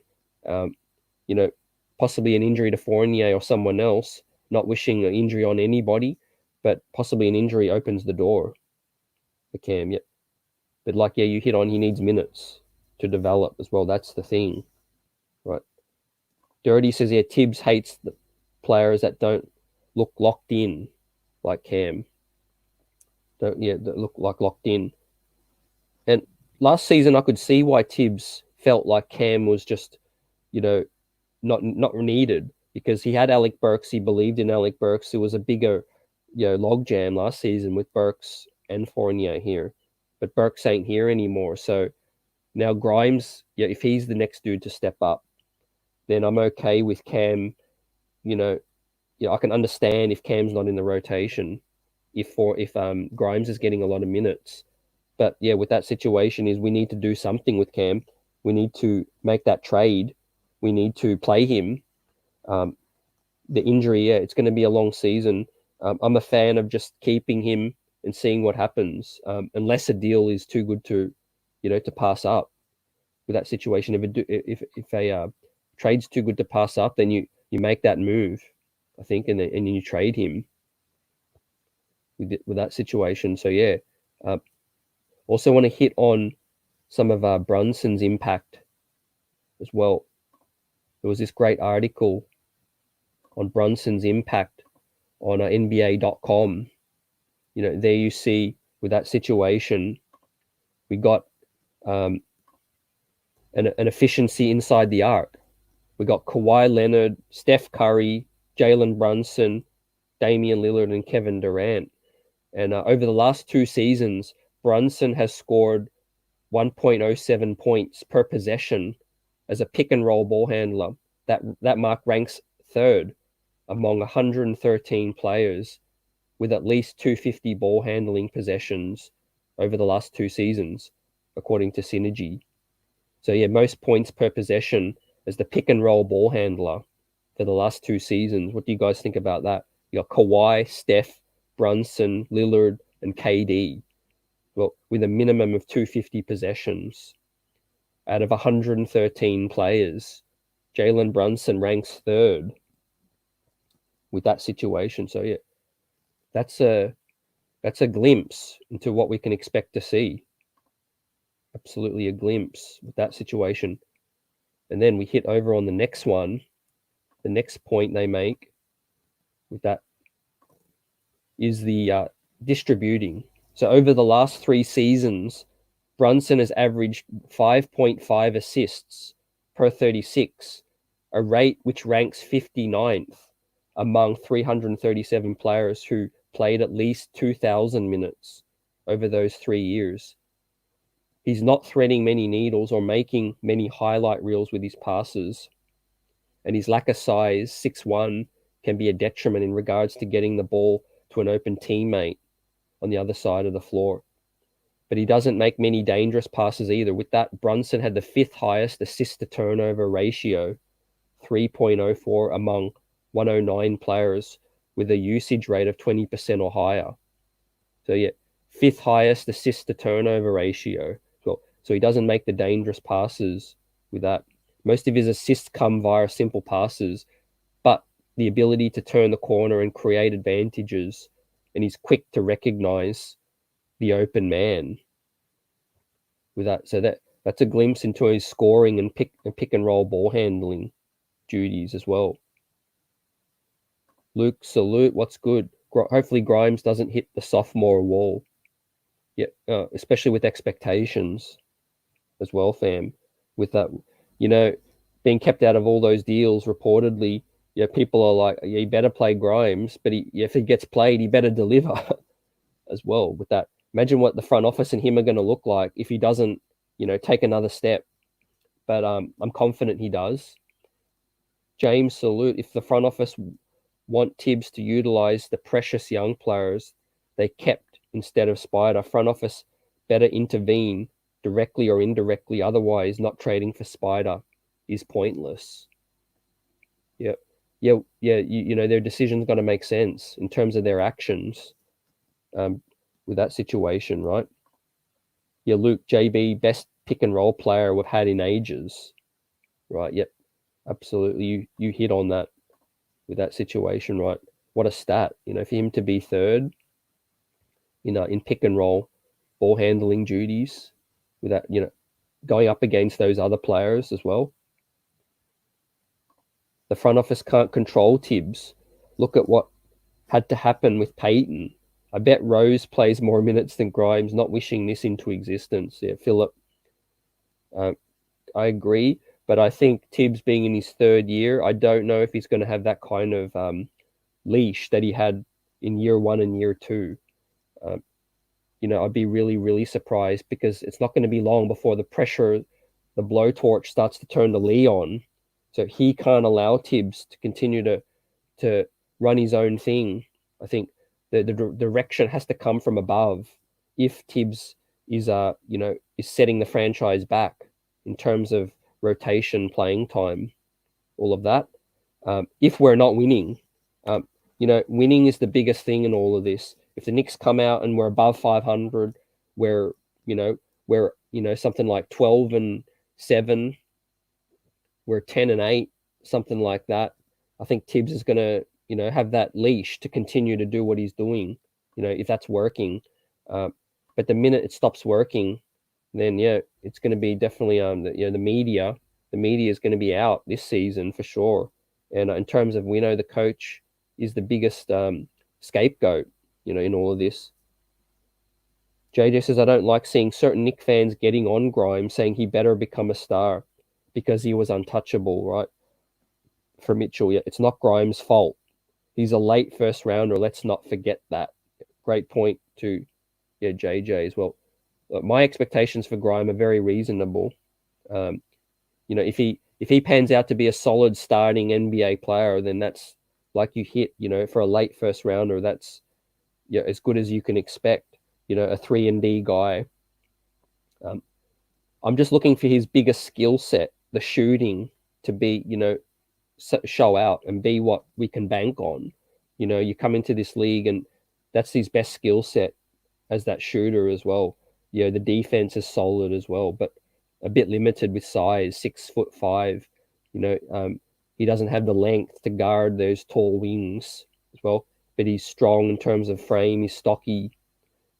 Possibly an injury to Fournier or someone else. Not wishing an injury on anybody, but possibly an injury opens the door for Cam. Yeah, but you hit on, he needs minutes to develop as well. That's the thing, right? Dirty says, yeah, Tibbs hates the players that don't look locked in like Cam. That look like locked in. And last season, I could see why Tibbs felt like Cam was just, not needed, because he had Alec Burks. He believed in Alec Burks. It was a bigger, logjam last season with Burks and Fournier here. But Burks ain't here anymore. So now Grimes, if he's the next dude to step up, then I'm okay with Cam. I can understand if Cam's not in the rotation, if Grimes is getting a lot of minutes. But yeah, with that situation is we need to do something with Cam. We need to make that trade. We need to play him. The injury, it's going to be a long season. I'm a fan of just keeping him and seeing what happens, unless a deal is too good to pass up. With that situation, if a trade's too good to pass up, then you make that move, I think, and then you trade him with that situation. So yeah, also want to hit on some of Brunson's impact as well. There was this great article on Brunson's impact on NBA.com. There you see with that situation, we got an efficiency inside the arc. We got Kawhi Leonard, Steph Curry, Jalen Brunson, Damian Lillard, and Kevin Durant. And over the last 2 seasons, Brunson has scored 1.07 points per possession as a pick and roll ball handler. That mark ranks third among 113 players with at least 250 ball handling possessions over the last 2 seasons, according to Synergy. So yeah, most points per possession as the pick and roll ball handler for the last 2 seasons. What do you guys think about that? You got Kawhi, Steph, Brunson, Lillard, and KD. Well, with a minimum of 250 possessions out of 113 players. Jalen Brunson ranks third with that situation. So yeah, that's a glimpse into what we can expect to see. Absolutely a glimpse with that situation. And then we hit over on the next one. The next point they make with that is the distributing. So over the last 3 seasons, Brunson has averaged 5.5 assists per 36, a rate which ranks 59th among 337 players who played at least 2,000 minutes over those 3 years. He's not threading many needles or making many highlight reels with his passes, and his lack of size, 6'1", can be a detriment in regards to getting the ball to an open teammate on the other side of the floor. But he doesn't make many dangerous passes either. With that, Brunson had the 5th highest assist-to-turnover ratio, 3.04 among 109 players with a usage rate of 20% or higher. So yeah, 5th highest assist-to-turnover ratio. So he doesn't make the dangerous passes with that. Most of his assists come via simple passes, the ability to turn the corner and create advantages, and he's quick to recognize the open man with that. So that's a glimpse into his scoring and pick and roll ball handling duties as well. Luke, salute. What's good? Hopefully Grimes doesn't hit the sophomore wall. Yeah, especially with expectations as well, fam. With that, being kept out of all those deals reportedly. Yeah, people are like, yeah, he better play Grimes, but if he gets played, he better deliver as well. With that, imagine what the front office and him are going to look like if he doesn't, take another step. But I'm confident he does. James, salute. If the front office want Tibbs to utilize the precious young players they kept instead of Spider, front office better intervene directly or indirectly. Otherwise, not trading for Spider is pointless. Yeah. Their decision's got to make sense in terms of their actions with that situation, right? Yeah, Luke, JB, best pick and roll player we've had in ages, right? Yep, absolutely. You hit on that with that situation, right? What a stat, for him to be third, in pick and roll ball handling duties with that, going up against those other players as well. The front office can't control Tibbs. Look at what had to happen with Peyton. I bet Rose plays more minutes than Grimes, not wishing this into existence. Yeah, Philip, I agree. But I think Tibbs being in his third year, I don't know if he's going to have that kind of leash that he had in year one and year two. I'd be really, really surprised because it's not going to be long before the pressure, the blowtorch starts to turn to Leon. So he can't allow Tibbs to continue to run his own thing. I think the direction has to come from above if Tibbs is setting the franchise back in terms of rotation, playing time, all of that. If we're not winning, winning is the biggest thing in all of this. If the Knicks come out and we're above 500, we're something like 12-7, we're 10-8, something like that. I think Tibbs is going to, have that leash to continue to do what he's doing, if that's working. But the minute it stops working, then it's going to be definitely the media is going to be out this season for sure. And in terms of, we know the coach is the biggest scapegoat, in all of this. JJ says, I don't like seeing certain Knicks fans getting on Grimes, saying he better become a star because he was untouchable, right? For Mitchell, it's not Grimes' fault. He's a late first rounder. Let's not forget that. Great point to JJ as well. My expectations for Grimes are very reasonable. If he pans out to be a solid starting NBA player, then that's like you hit, for a late first rounder, that's as good as you can expect. A 3-and-D guy. I'm just looking for his biggest skill set, the shooting, to be, show out and be what we can bank on. You come into this league and that's his best skill set as that shooter as well. The defense is solid as well, but a bit limited with size, 6'5". He doesn't have the length to guard those tall wings as well, but he's strong in terms of frame. He's stocky,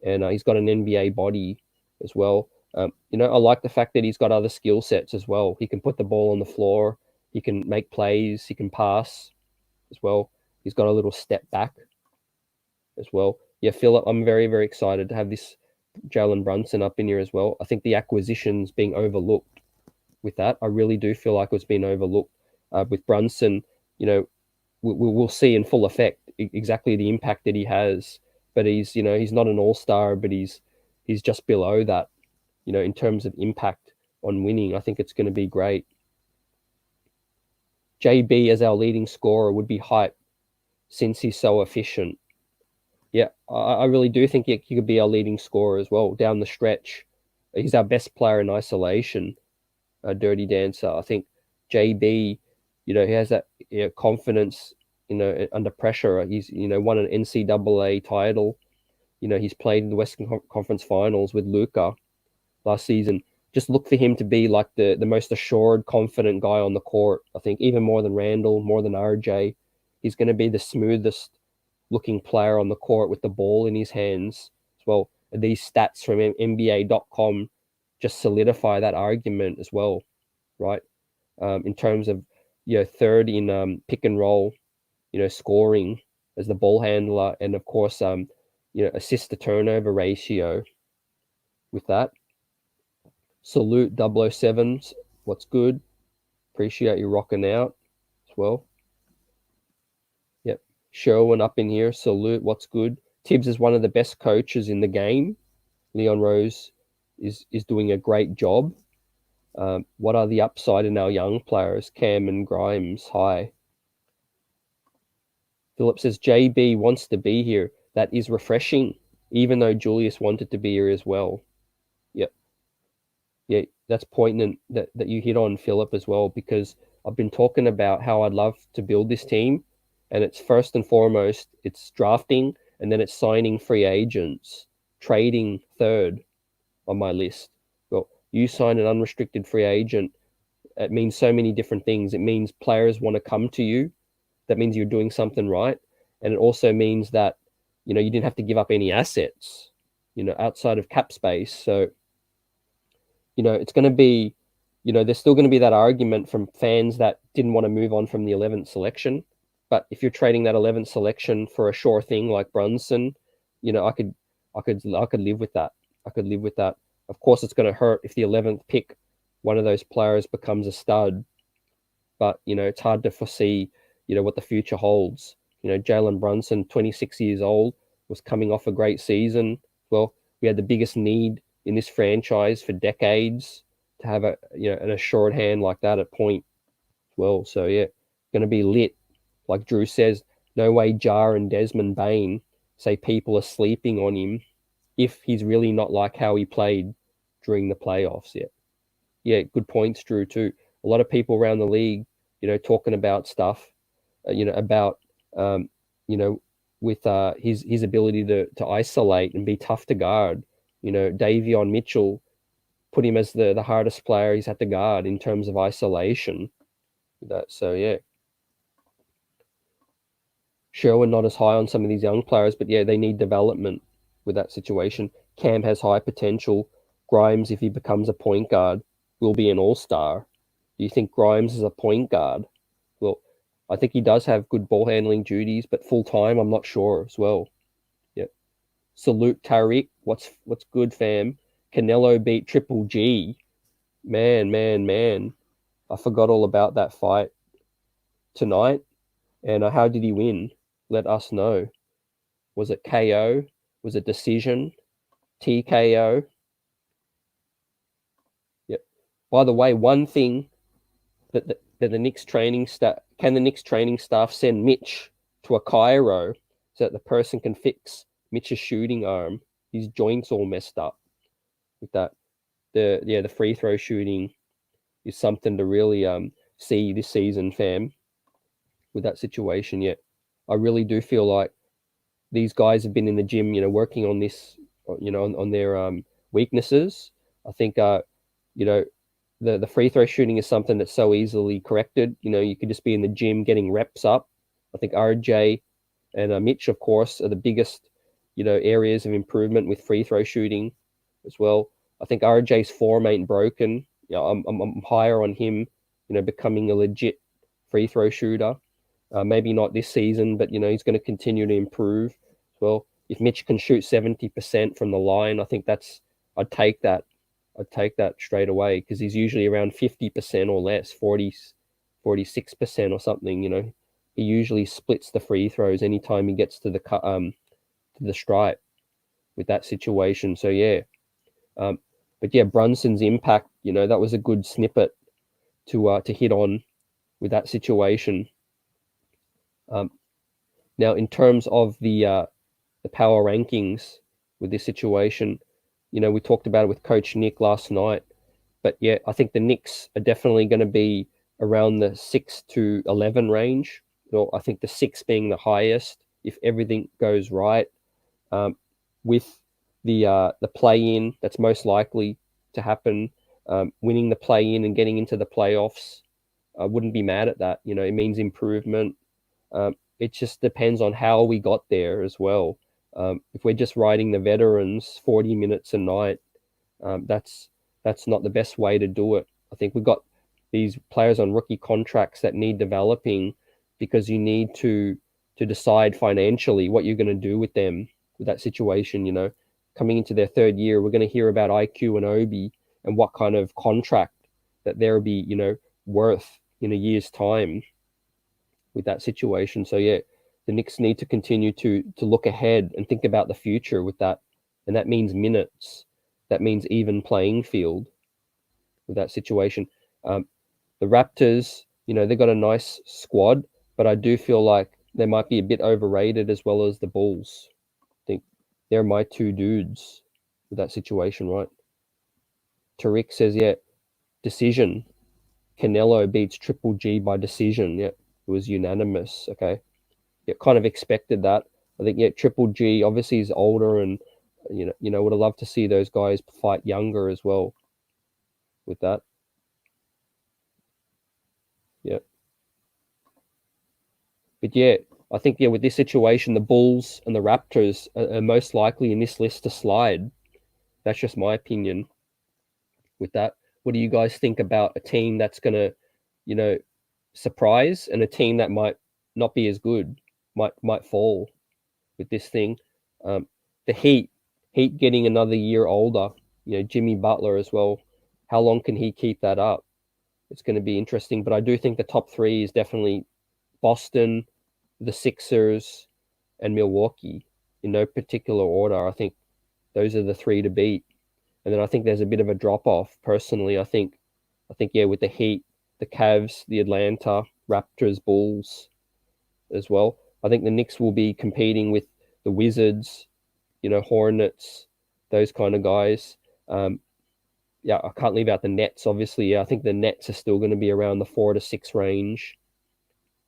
and he's got an NBA body as well. I like the fact that he's got other skill sets as well. He can put the ball on the floor. He can make plays. He can pass as well. He's got a little step back as well. Yeah, Philip, I'm very, very excited to have this Jalen Brunson up in here as well. I think the acquisition's being overlooked with that. I really do feel like it's been overlooked. With Brunson, we'll see in full effect exactly the impact that he has. But he's not an all-star, but he's just below that, in terms of impact on winning. I think it's going to be great. JB as our leading scorer would be hype since he's so efficient. Yeah, I really do think he could be our leading scorer as well down the stretch. He's our best player in isolation, Dirty Dancer. I think JB, he has that confidence, under pressure. He's, won an NCAA title. He's played in the Western Conference Finals with Luka last season. Just look for him to be like the most assured, confident guy on the court. I think even more than Randall, more than RJ. He's going to be the smoothest looking player on the court with the ball in his hands as well. And these stats from NBA.com just solidify that argument as well, right? In terms of, third in pick and roll, scoring as the ball handler, and of course, assist to turnover ratio with that. Salute 007s. What's good? Appreciate you rocking out as well. Yep. Sherwin up in here. Salute. What's good? Tibbs is one of the best coaches in the game. Leon Rose is doing a great job. What are the upside in our young players? Cam and Grimes. Hi. Philip says JB wants to be here. That is refreshing, even though Julius wanted to be here as well. Yep. Yeah, that's poignant that you hit on, Philip, as well, because I've been talking about how I'd love to build this team, and it's first and foremost, it's drafting, and then it's signing free agents, trading third on my list. Well, you sign an unrestricted free agent, it means so many different things. It means players want to come to you. That means you're doing something right. And it also means that, you didn't have to give up any assets, outside of cap space. So, it's going to be, there's still going to be that argument from fans that didn't want to move on from the 11th selection. But if you're trading that 11th selection for a sure thing like Brunson, I could live with that. I could live with that. Of course, it's going to hurt if the 11th pick, one of those players becomes a stud. But, it's hard to foresee, what the future holds. Jalen Brunson, 26 years old, was coming off a great season. Well, we had the biggest need in this franchise for decades to have an assured hand like that at point as well. So, yeah, going to be lit. Like Drew says, no way Jar and Desmond Bain say people are sleeping on him if he's really not like how he played during the playoffs yet. Yeah, good points, Drew, too. A lot of people around the league, talking about stuff, about, with his ability to isolate and be tough to guard. Davion Mitchell put him as the hardest player he's had to guard in terms of isolation. So, yeah. Sherwin not as high on some of these young players, but yeah, they need development with that situation. Cam has high potential. Grimes, if he becomes a point guard, will be an all-star. Do you think Grimes is a point guard? Well, I think he does have good ball handling duties, but full-time, I'm not sure as well. Yep. Salute Tariq. What's good, fam? Canelo beat Triple G. Man. I forgot all about that fight tonight. And how did he win? Let us know. Was it KO? Was it decision? TKO? Yep. By the way, one thing that the Knicks training staff, can the Knicks training staff send Mitch to a chiro so that the person can fix Mitch's shooting arm? His joints all messed up with that. The free throw shooting is something to really see this season, fam, with that situation. Yeah, I really do feel like these guys have been in the gym, working on this, on their weaknesses. I think, the free throw shooting is something that's so easily corrected. You could just be in the gym getting reps up. I think RJ and Mitch, of course, are the biggest, areas of improvement with free throw shooting as well. I think RJ's form ain't broken. I'm higher on him, becoming a legit free throw shooter. Maybe not this season, but he's going to continue to improve. Well, if Mitch can shoot 70% from the line, I think I'd take that. I'd take that straight away because he's usually around 50% or less, 46% or something. He usually splits the free throws anytime he gets to the stripe with that situation. So yeah, but yeah, Brunson's impact, that was a good snippet to hit on with that situation. Now, in terms of the power rankings with this situation, we talked about it with Coach Nick last night, but yeah, I think the Knicks are definitely going to be around the 6 to 11 range. I think the 6 being the highest if everything goes right. With the play-in, that's most likely to happen. Winning the play-in and getting into the playoffs, I wouldn't be mad at that. It means improvement. it just depends on how we got there as well. If we're just riding the veterans 40 minutes a night, that's not the best way to do it. I think we've got these players on rookie contracts that need developing, because you need to decide financially what you're going to do with them with that situation. Coming into their third year, we're going to hear about IQ and Obi and what kind of contract that they'll be worth in a year's time with that situation. So yeah, the Knicks need to continue to look ahead and think about the future with that, and that means minutes. That means even playing field with that situation. The Raptors, they've got a nice squad, but I do feel like they might be a bit overrated, as well as the Bulls. I think they're my two dudes with that situation, right? Tariq says, yeah, decision. Canelo beats Triple G by decision. Yeah, it was unanimous. Okay. Yeah, kind of expected that. I think, yeah, Triple G obviously is older, and would have loved to see those guys fight younger as well with that. Yeah. But yeah, I think, yeah, with this situation, the Bulls and the Raptors are most likely in this list to slide. That's just my opinion with that. What do you guys think about a team that's going to, surprise, and a team that might not be as good, might fall with this thing? The Heat getting another year older. Jimmy Butler as well. How long can he keep that up? It's going to be interesting. But I do think the top three is definitely Boston, the Sixers, and Milwaukee, in no particular order. I think those are the three to beat. And then I think there's a bit of a drop off. Personally, I think, yeah, with the Heat, the Cavs, the Atlanta, Raptors, Bulls as well. I think the Knicks will be competing with the Wizards, Hornets, those kind of guys. Yeah, I can't leave out the Nets, obviously. Yeah, I think the Nets are still going to be around the 4 to 6 range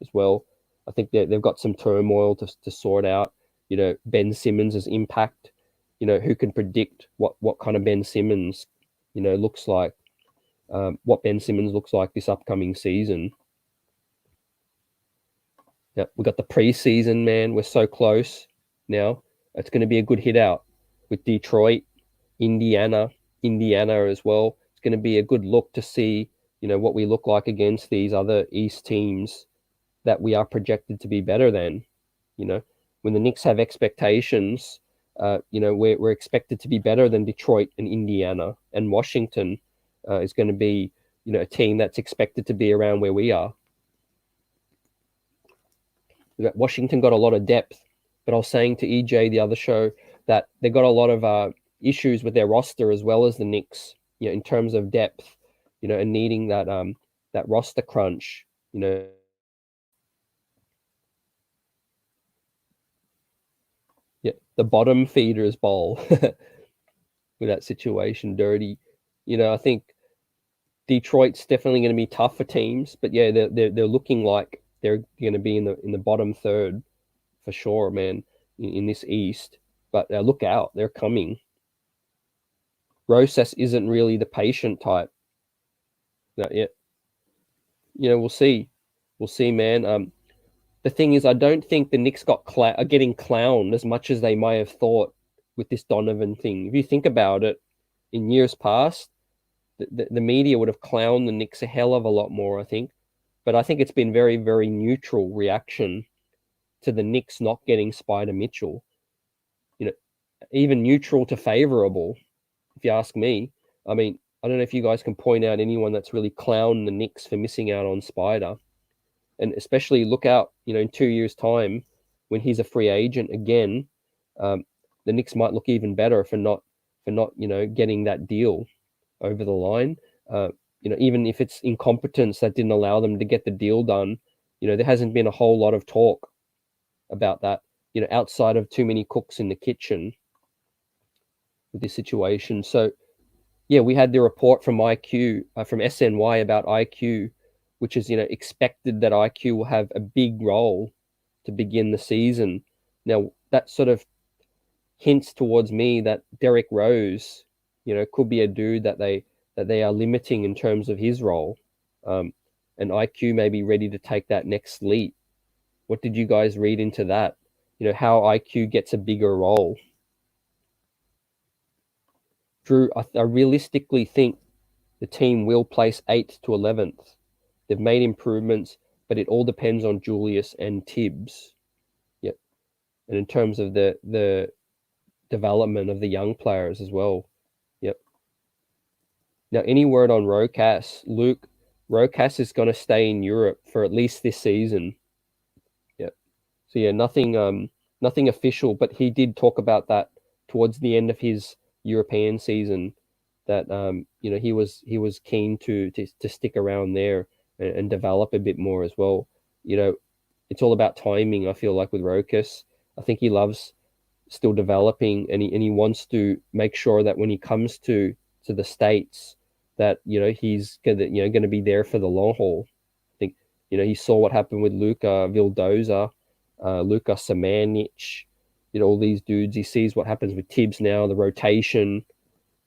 as well. I think they've got some turmoil to sort out. Ben Simmons' impact. Who can predict what kind of Ben Simmons, looks like? What Ben Simmons looks like this upcoming season. Yeah, we got the preseason, man. We're so close now. It's going to be a good hit out with Detroit, Indiana as well. It's going to be a good look to see, what we look like against these other East teams that we are projected to be better than. When the Knicks have expectations, we're expected to be better than Detroit and Indiana, and Washington is going to be, a team that's expected to be around where we are. Washington got a lot of depth, but I was saying to EJ the other show that they got a lot of issues with their roster, as well as the Knicks, in terms of depth, and needing that roster crunch, Yeah, the bottom feeders bowl with that situation, dirty. I think Detroit's definitely going to be tough for teams, but yeah, they're looking like they're going to be in the bottom third for sure, man, in this East. But look out, they're coming. Rosas isn't really the patient type. Not yet. We'll see. We'll see, man. The thing is, I don't think the Knicks are getting clowned as much as they may have thought with this Donovan thing. If you think about it, in years past, the media would have clowned the Knicks a hell of a lot more, I think. But I think it's been very, very neutral reaction to the Knicks not getting Spider Mitchell. Even neutral to favorable, if you ask me. I mean, I don't know if you guys can point out anyone that's really clowned the Knicks for missing out on Spider. And especially look out, in 2 years' time, when he's a free agent again, the Knicks might look even better for not getting that deal over the line. Even if it's incompetence that didn't allow them to get the deal done, there hasn't been a whole lot of talk about that, outside of too many cooks in the kitchen with this situation. So, yeah, we had the report from from SNY about IQ, which is, expected that IQ will have a big role to begin the season. Now, that sort of hints towards me that Derrick Rose, could be a dude that they are limiting in terms of his role. And IQ may be ready to take that next leap What did you guys read into that? How IQ gets a bigger role. Drew, I realistically think the team will place 8th to 11th. They've made improvements, but it all depends on Julius and Tibbs. Yep. And in terms of the development of the young players as well. Yep. Now, any word on Rokas? Luke, Rokas is going to stay in Europe for at least this season. Yep. So yeah, nothing official, but he did talk about that towards the end of his European season, that he was keen to stick around there and develop a bit more as well. It's all about timing. I feel like with Rokas, I think he loves still developing, and he wants to make sure that when he comes to the States, that he's gonna be there for the long haul. I think he saw what happened with Luka Vildoza, Luka Samanic, all these dudes. He sees what happens with Tibbs now, the rotation,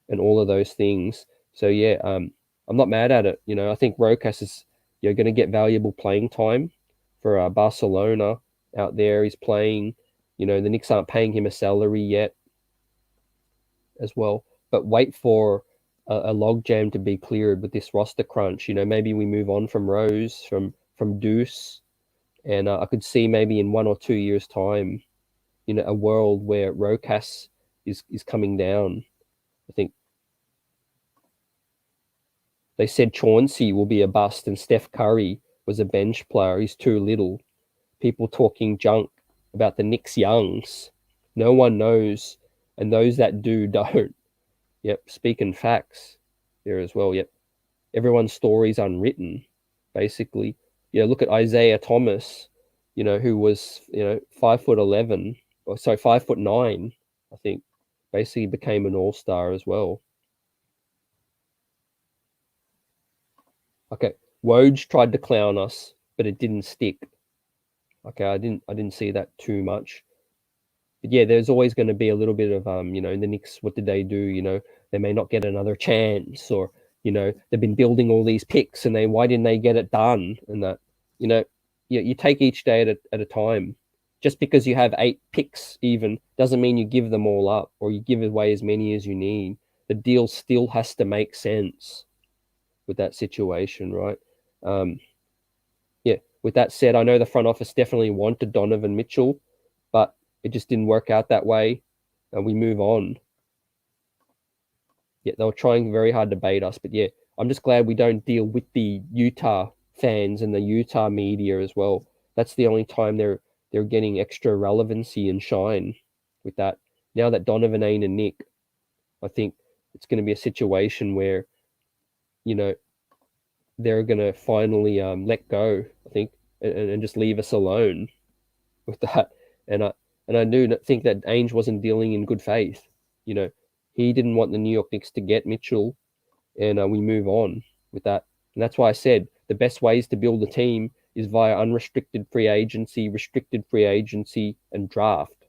and all of those things. So yeah, I'm not mad at it. I think Rokas is going to get valuable playing time for Barcelona out there. He's playing. The Knicks aren't paying him a salary yet, as well. But wait for a logjam to be cleared with this roster crunch. Maybe we move on from Rose, from Deuce, and I could see maybe in 1 or 2 years' time, a world where Rokas is coming down. I think they said Chauncey will be a bust, and Steph Curry was a bench player. He's too little. People talking junk about the Knicks youngs. No one knows, and those that do don't. Yep, speaking facts there as well. Yep, everyone's story's unwritten, basically. Look at Isaiah Thomas, who was 5'11", or sorry, 5'9", I think. Basically became an all-star as well. Okay, Woj tried to clown us, but it didn't stick. Okay, I didn't see that too much. But yeah, there's always going to be a little bit of the Knicks. What did they do? They may not get another chance, or they've been building all these picks, and why didn't they get it done? And that you take each day at a time. Just because you have 8 picks, even doesn't mean you give them all up or you give away as many as you need. The deal still has to make sense with that situation, right? Yeah. With that said, I know the front office definitely wanted Donovan Mitchell, but it just didn't work out that way, and we move on. Yeah, they were trying very hard to bait us, but yeah, I'm just glad we don't deal with the Utah fans and the Utah media as well. That's the only time they're getting extra relevancy and shine with that. Now that Donovan ain't a Nick, I think it's going to be a situation where they're going to finally let go, I think, and just leave us alone with that. And I do think that Ainge wasn't dealing in good faith. He didn't want the New York Knicks to get Mitchell, and we move on with that. And that's why I said the best ways to build a team is via unrestricted free agency, restricted free agency, and draft.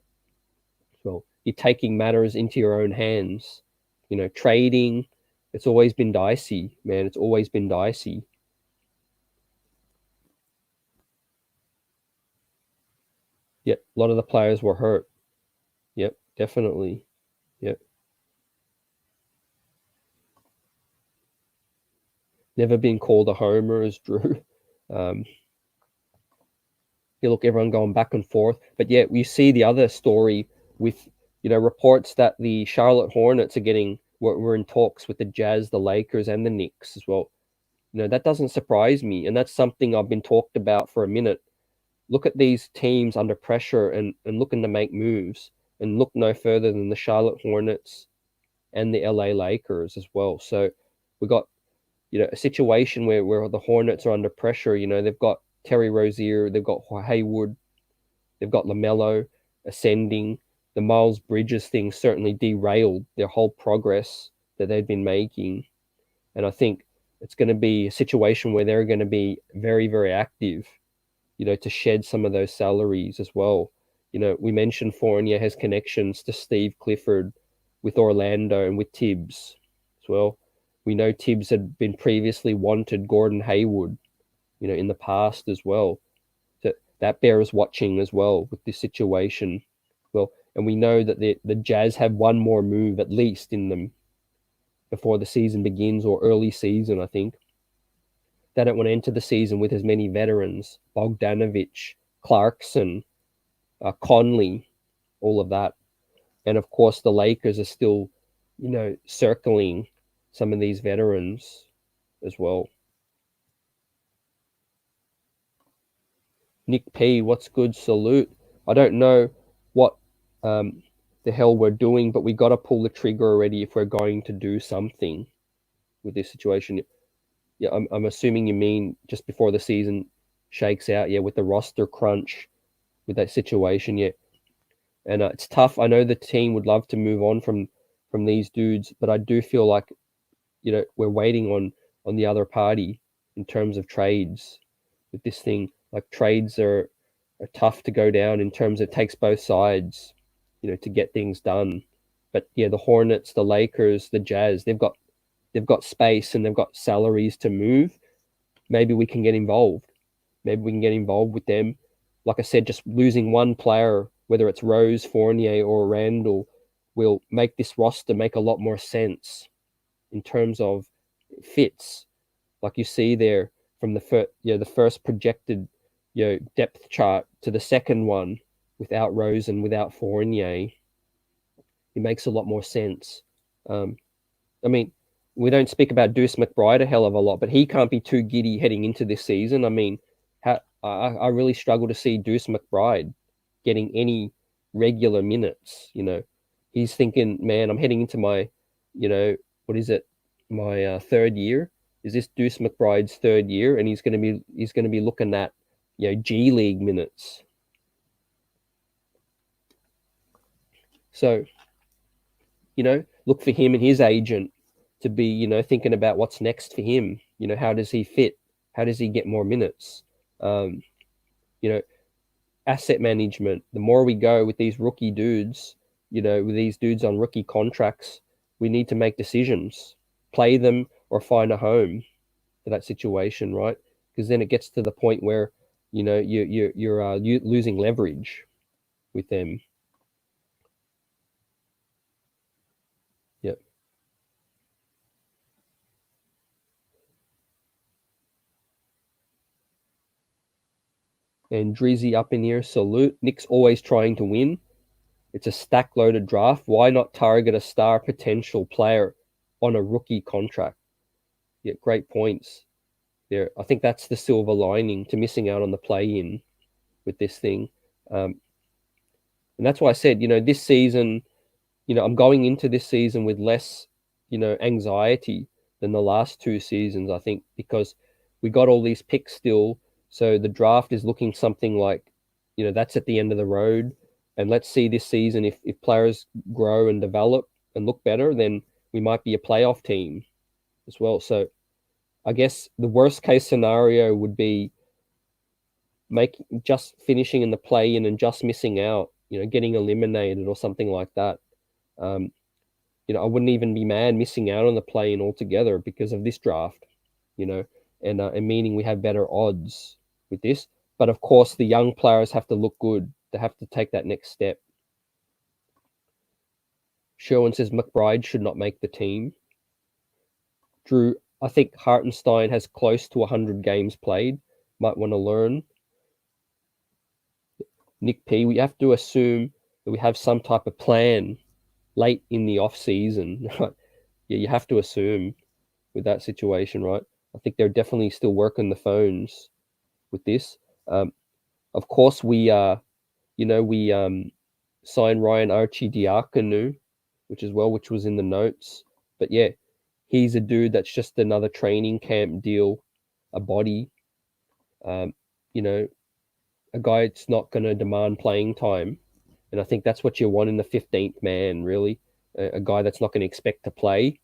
So you're taking matters into your own hands. Trading, it's always been dicey, man. It's always been dicey. Yep, a lot of the players were hurt. Yep, definitely. Yep. Never been called a homer as Drew. Um, look, everyone going back and forth. But yeah, you see the other story with, reports that the Charlotte Hornets are getting, we're in talks with the Jazz, the Lakers, and the Knicks as well. That doesn't surprise me. And that's something I've been talked about for a minute. Look at these teams under pressure and looking to make moves, and look no further than the Charlotte Hornets and the LA Lakers as well. So we got, a situation where the Hornets are under pressure. They've got Terry Rozier, they've got Hayward, they've got LaMelo ascending. The Miles Bridges thing certainly derailed their whole progress that they'd been making. And I think it's going to be a situation where they're going to be very, very active, to shed some of those salaries as well. We mentioned Fournier has connections to Steve Clifford with Orlando and with Tibbs as well. We know Tibbs had been previously wanted Gordon Hayward, in the past as well. So that bears watching as well with this situation. Well, and we know that the Jazz have one more move at least in them before the season begins, or early season, I think. They don't want to enter the season with as many veterans: Bogdanovich, Clarkson, Conley, all of that. And of course, the Lakers are still, circling some of these veterans as well. Nick P, what's good? Salute. I don't know what the hell we're doing, but we got to pull the trigger already if we're going to do something with this situation. Yeah, I'm assuming you mean just before the season shakes out, yeah, with the roster crunch, with that situation, yeah. And it's tough. I know the team would love to move on from these dudes, but I do feel like we're waiting on the other party in terms of trades with this thing. Like trades are tough to go down in terms of it takes both sides, to get things done. But yeah, the Hornets, the Lakers, the Jazz, they've got space and they've got salaries to move. Maybe we can get involved. Maybe we can get involved with them. Like I said, just losing one player, whether it's Rose, Fournier, or Randall, will make this roster make a lot more sense in terms of fits. Like you see there from the first projected depth chart to the second one without Rose and without Fournier, it makes a lot more sense. I mean, we don't speak about Deuce McBride a hell of a lot, but he can't be too giddy heading into this season. I mean, I really struggle to see Deuce McBride getting any regular minutes. He's thinking, man, I'm heading into my, what is it, my third year. Is this Deuce McBride's third year? And he's going to be looking at, G League minutes. So, look for him and his agent to be, thinking about what's next for him. How does he fit? How does he get more minutes? Asset management. The more we go with these rookie dudes, with these dudes on rookie contracts, we need to make decisions, play them or find a home for that situation, right? Because then it gets to the point where, you're losing leverage with them. Yep. And Drizzy up in here, salute. Nick's always trying to win. It's a stack loaded draft. Why not target a star potential player on a rookie contract? Yeah, great points there. I think that's the silver lining to missing out on the play-in with this thing. And that's why I said, this season, I'm going into this season with less, anxiety than the last two seasons, I think, because we got all these picks still. So the draft is looking something like, that's at the end of the road. And let's see this season, if players grow and develop and look better, then we might be a playoff team as well. So I guess the worst case scenario would be just finishing in the play-in and just missing out, getting eliminated or something like that. I wouldn't even be mad missing out on the play-in altogether because of this draft, and meaning we have better odds with this. But of course, the young players have to look good. They have to take that next step. Sherwin says McBride should not make the team. Drew, I think Hartenstein has close to 100 games played. Might want to learn. Nick P, we have to assume that we have some type of plan late in the off season. Right? Yeah, you have to assume with that situation, right? I think they're definitely still working the phones with this. Of course, we signed Ryan Arcidiacono, which was in the notes. But yeah, he's a dude that's just another training camp deal, a body. A guy that's not going to demand playing time. And I think that's what you want in the 15th man, really. A guy that's not going to expect to play,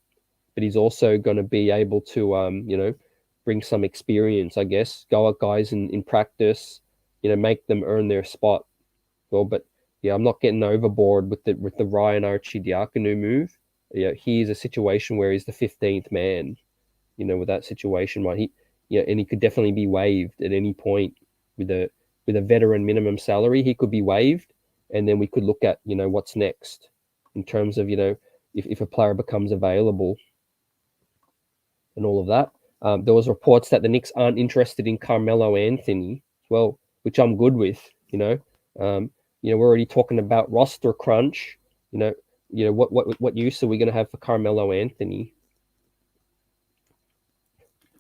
but he's also going to be able to, bring some experience, I guess. Go at guys in practice, make them earn their spot. Well, but yeah, I'm not getting overboard with the Ryan Arcidiacono move. Yeah, he's a situation where he's the 15th man, with that situation, right? And he could definitely be waived at any point with with a veteran minimum salary, he could be waived, and then we could look at, what's next in terms of, if a player becomes available and all of that. There was reports that the Knicks aren't interested in Carmelo Anthony, well, which I'm good with. We're already talking about roster crunch. What use are we going to have for Carmelo Anthony?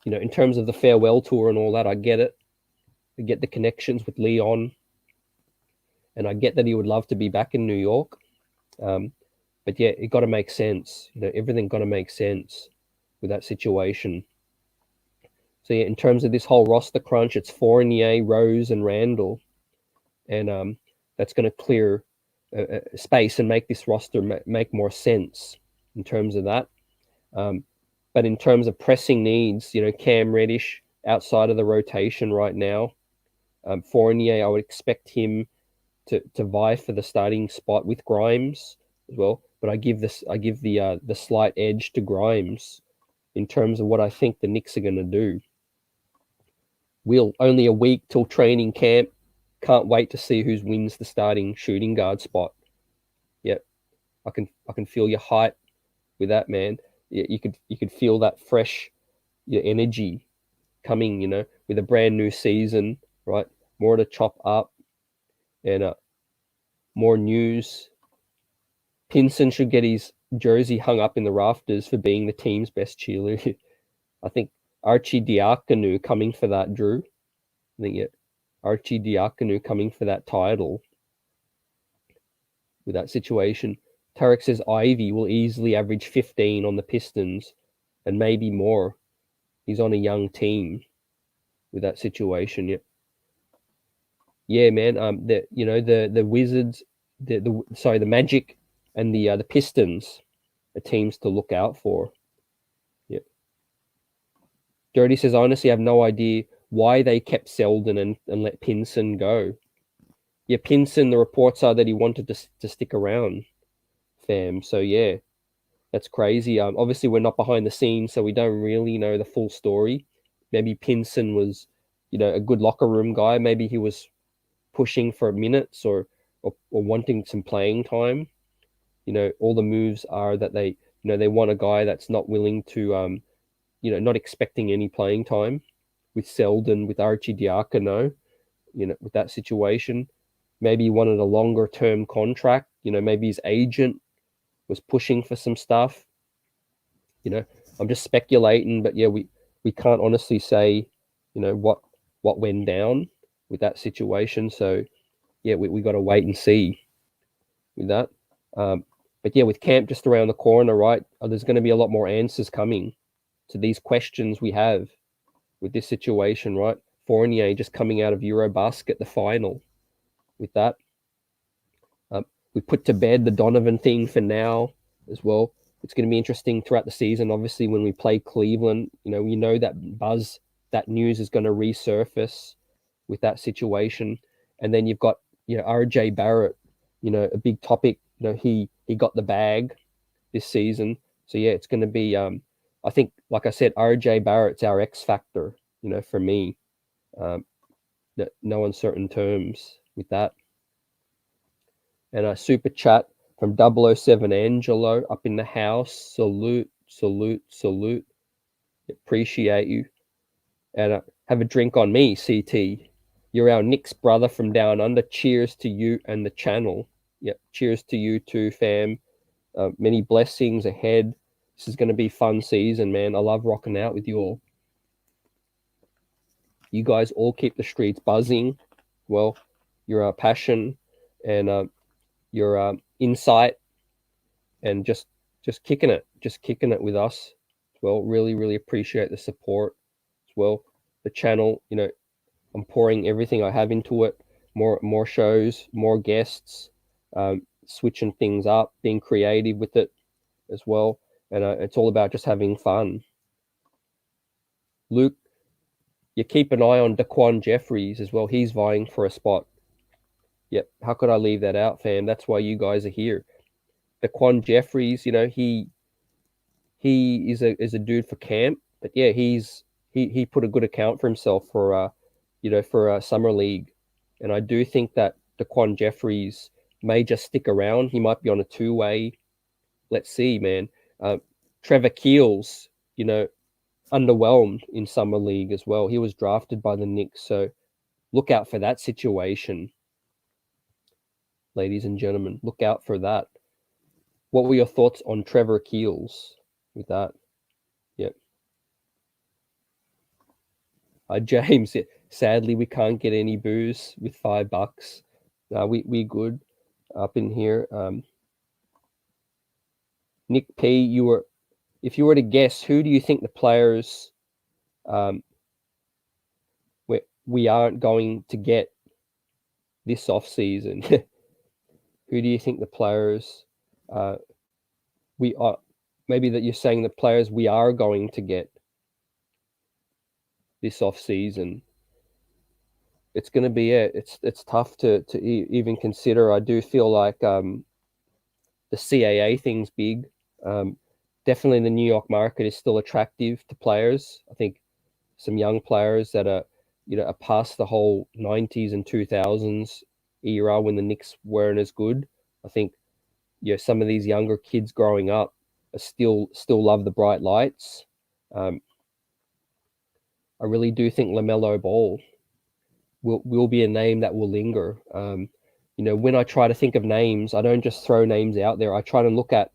In terms of the farewell tour and all that, I get it. I get the connections with Leon, and I get that he would love to be back in New York. But yeah, it got to make sense. Everything got to make sense with that situation. So yeah, in terms of this whole roster crunch, it's Fournier, Rose, and Randall, and that's going to clear space and make this roster make more sense in terms of that. But in terms of pressing needs, Cam Reddish outside of the rotation right now. Fournier, I would expect him to vie for the starting spot with Grimes as well. But I give the slight edge to Grimes in terms of what I think the Knicks are going to do. Only a week till training camp. Can't wait to see who wins the starting shooting guard spot. Yep, I can feel your hype with that, man. You could feel that fresh energy coming, with a brand new season, right? More to chop up, and more news. Pinson should get his jersey hung up in the rafters for being the team's best cheerleader. I think Arcidiacono coming for that, Drew. I think Arcidiacono coming for that title with that situation. Tarek says Ivy will easily average 15 on the Pistons and maybe more. He's on a young team with that situation. Yep. Yeah, man. The Wizards, the Magic and the Pistons are teams to look out for. Yep. Dirty says, honestly, I have no idea why they kept Selden and let Pinson go. Yeah, Pinson, the reports are that he wanted to stick around, fam. So yeah, that's crazy. Obviously we're not behind the scenes, so we don't really know the full story. Maybe Pinson was, a good locker room guy. Maybe he was pushing for minutes or wanting some playing time. All the moves are that they want a guy that's not willing to, not expecting any playing time. With Selden, with Arcidiacono, with that situation. Maybe he wanted a longer term contract. Maybe his agent was pushing for some stuff. I'm just speculating, but yeah, we can't honestly say, what went down with that situation. So yeah, we got to wait and see with that. But yeah, with camp just around the corner, right? There's going to be a lot more answers coming to these questions we have with this situation, right? Fournier just coming out of Eurobasket, the final. With that, we put to bed the Donovan thing for now as well. It's going to be interesting throughout the season. Obviously, when we play Cleveland, we know that buzz, that news is going to resurface with that situation. And then you've got, RJ Barrett, a big topic. He got the bag this season. So yeah, it's going to be. I think, like I said, RJ Barrett's our X factor. For me, no uncertain terms with that. And a super chat from 007 Angelo up in the house. Salute. Appreciate you. And have a drink on me, CT. You're our Knicks brother from down under. Cheers to you and the channel. Yep. Cheers to you too, fam. Many blessings ahead. This is going to be a fun season, man. I love rocking out with you all. You guys all keep the streets buzzing. Well, your passion and your insight and just kicking it with us as well. Really appreciate the support as well. The channel, I'm pouring everything I have into it. More shows, more guests, switching things up, being creative with it as well. And it's all about just having fun. Luke, you keep an eye on Daquan Jeffries as well. He's vying for a spot. Yep. How could I leave that out, fam? That's why you guys are here. Daquan Jeffries, he is a dude for camp, but yeah, he put a good account for himself for for summer league And I do think that Daquan Jeffries may just stick around. He might be on a two-way. Let's see, man. Trevor Keels, underwhelmed in summer league as well. He was drafted by the Knicks, so look out for that situation, ladies and gentlemen. Look out for that. What were your thoughts on Trevor Keels with that? Yep. James, sadly we can't get any booze with $5. We good up in here. Nick P, if you were to guess, who do you think the players we aren't going to get this off season? Who do you think the players we are? Maybe that you're saying the players we are going to get this off season. It's going to be it's tough to even consider. I do feel like the CAA thing's big. Definitely the New York market is still attractive to players. I think some young players that are past the whole 90s and 2000s era when the Knicks weren't as good. I think some of these younger kids growing up are still love the bright lights. I really do think LaMelo Ball will be a name that will linger. When I try to think of names, I don't just throw names out there. I try to look at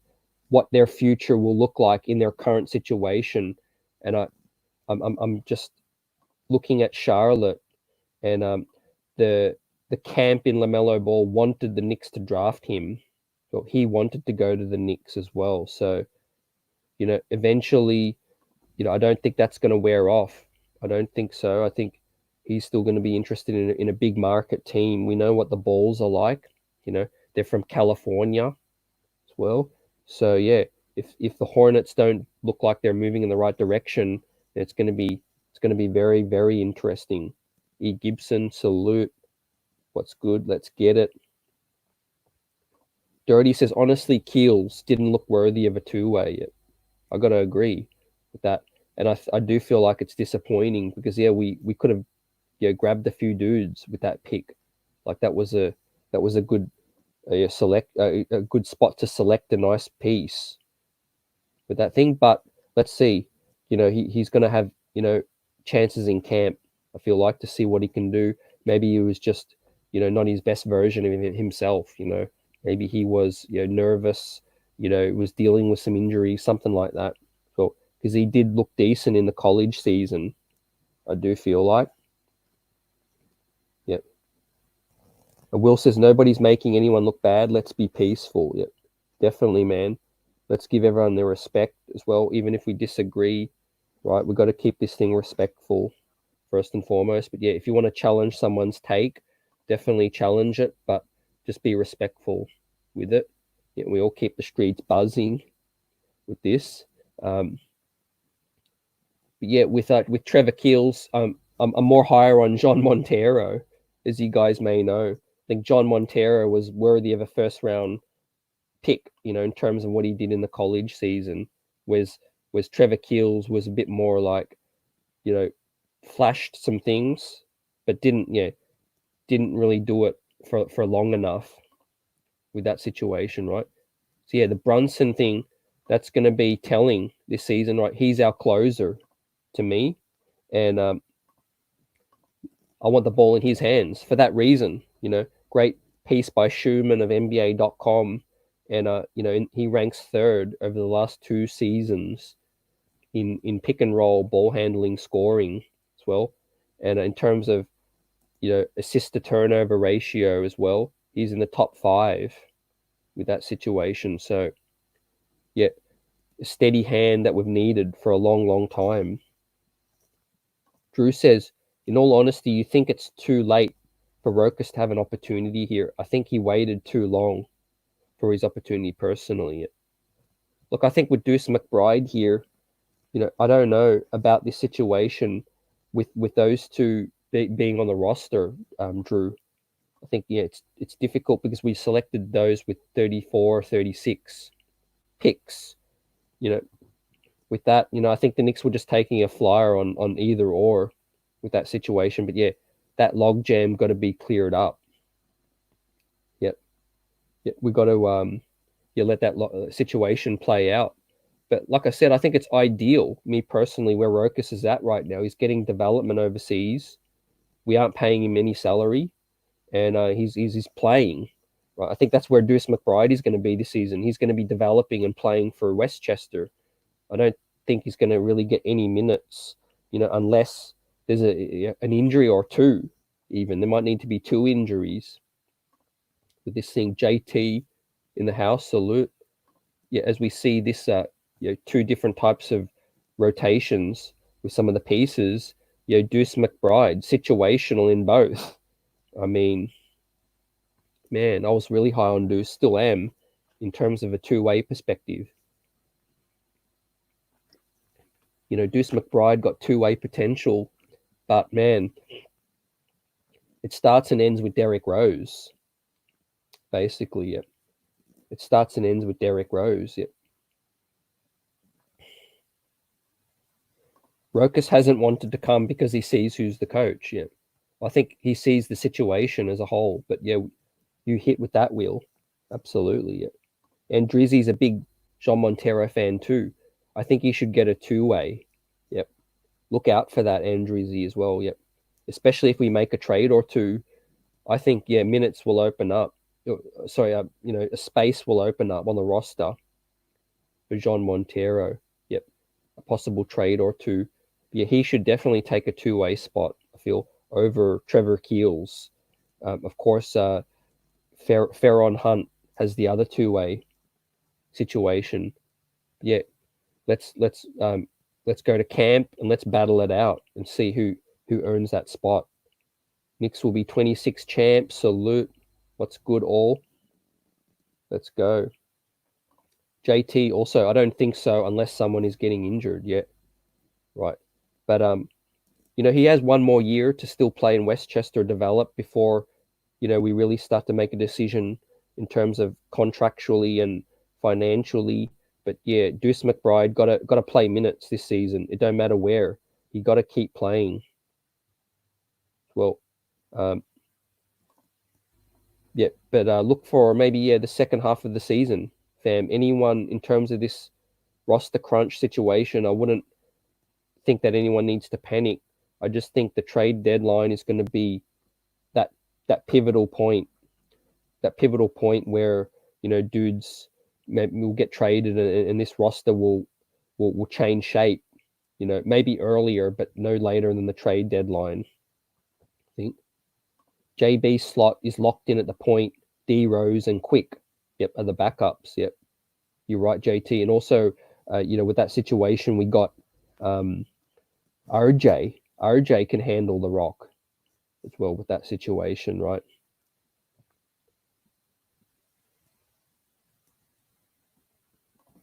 what their future will look like in their current situation, and I'm just looking at Charlotte, and the camp in LaMelo Ball wanted the Knicks to draft him. Well, he wanted to go to the Knicks as well. So, eventually, I don't think that's going to wear off. I don't think so. I think he's still going to be interested in a big market team. We know what the Bulls are like. They're from California as well. So yeah, if the Hornets don't look like they're moving in the right direction, it's going to be very, very interesting. E. Gibson, salute. What's good? Let's get it. Dirty says, honestly, Keels didn't look worthy of a two-way yet. I got to agree with that. And I do feel like it's disappointing because, we could have grabbed a few dudes with that pick. Like that was a good a good spot to select a nice piece with that thing. But let's see. He's going to have, chances in camp, I feel like, to see what he can do. Maybe he was just, not his best version of himself, Maybe he was, nervous, was dealing with some injuries, something like that. So, because he did look decent in the college season, I do feel like. Yep. Will says, nobody's making anyone look bad. Let's be peaceful. Yep. Definitely, man. Let's give everyone their respect as well, even if we disagree, right? We've got to keep this thing respectful first and foremost. But yeah, if you want to challenge someone's take, definitely challenge it, but just be respectful with it. Yeah, we all keep the streets buzzing with this. But yeah, with Trevor Keels, I'm more higher on John Montero, as you guys may know. I think John Montero was worthy of a first round pick, in terms of what he did in the college season. Was Trevor Keels was a bit more like, flashed some things, but didn't really do it for long enough with that situation, right? So yeah, the Brunson thing, that's going to be telling this season, right? He's our closer to me, and I want the ball in his hands for that reason. Great piece by Schumann of NBA.com, and he ranks third over the last two seasons in pick and roll, ball handling, scoring as well, and in terms of assist to turnover ratio as well, he's in the top 5 with that situation. So yeah, a steady hand that we've needed for a long, long time. Drew says, in all honesty, you think it's too late for Rokas to have an opportunity here? I think he waited too long for his opportunity personally. Look, I think with Deuce McBride here, I don't know about this situation with those two being on the roster, Drew. I think, it's difficult because we selected those with 34, 36 picks. With that, I think the Knicks were just taking a flyer on either or with that situation. But yeah, that log jam got to be cleared up. Yep. We got to let that situation play out. But like I said, I think it's ideal, me personally, where Rokas is at right now. He's getting development overseas. We aren't paying him any salary, and he's playing. Right? I think that's where Deuce McBride is going to be this season. He's going to be developing and playing for Westchester. I don't think he's going to really get any minutes, unless there's an injury or two. Even there might need to be 2 injuries. With this thing, JT in the house, salute. Yeah, as we see this, 2 different types of rotations with some of the pieces. Deuce McBride, situational in both. I mean, man, I was really high on Deuce, still am, in terms of a two-way perspective. Deuce McBride got two-way potential, but man, it starts and ends with Derrick Rose. Basically, yeah. It starts and ends with Derrick Rose, yeah. Rokas hasn't wanted to come because he sees who's the coach, yeah. I think he sees the situation as a whole, but yeah, you hit with that, Will. Absolutely, yeah. And Drizzy's a big John Montero fan too. I think he should get a two-way. Yep. Look out for that, and Drizzy as well. Yep. Especially if we make a trade or two, I think minutes will open up. Sorry, a space will open up on the roster for John Montero. Yep. A possible trade or two. Yeah, he should definitely take a two-way spot, I feel, over Trevor Keels. Of course, Ferron Hunt has the other two-way situation. Yeah, let's go to camp and let's battle it out and see who earns that spot. Knicks will be 26 champs. Salute. What's good, all? Let's go. JT also, I don't think so unless someone is getting injured yet. Right. But he has one more year to still play in Westchester, develop before, we really start to make a decision in terms of contractually and financially. But yeah, Deuce McBride got to play minutes this season. It don't matter where. He got to keep playing. Well, yeah, but look for maybe the second half of the season, fam. Anyone in terms of this roster crunch situation, I wouldn't think that anyone needs to panic. I just think the trade deadline is going to be that pivotal point. That pivotal point where dudes will get traded and this roster will change shape. Maybe earlier, but no later than the trade deadline. I think JB slot is locked in at the point. D Rose and Quick, yep, are the backups. Yep, you're right, JT. And also, with that situation, we got RJ. RJ can handle the rock as well with that situation, right?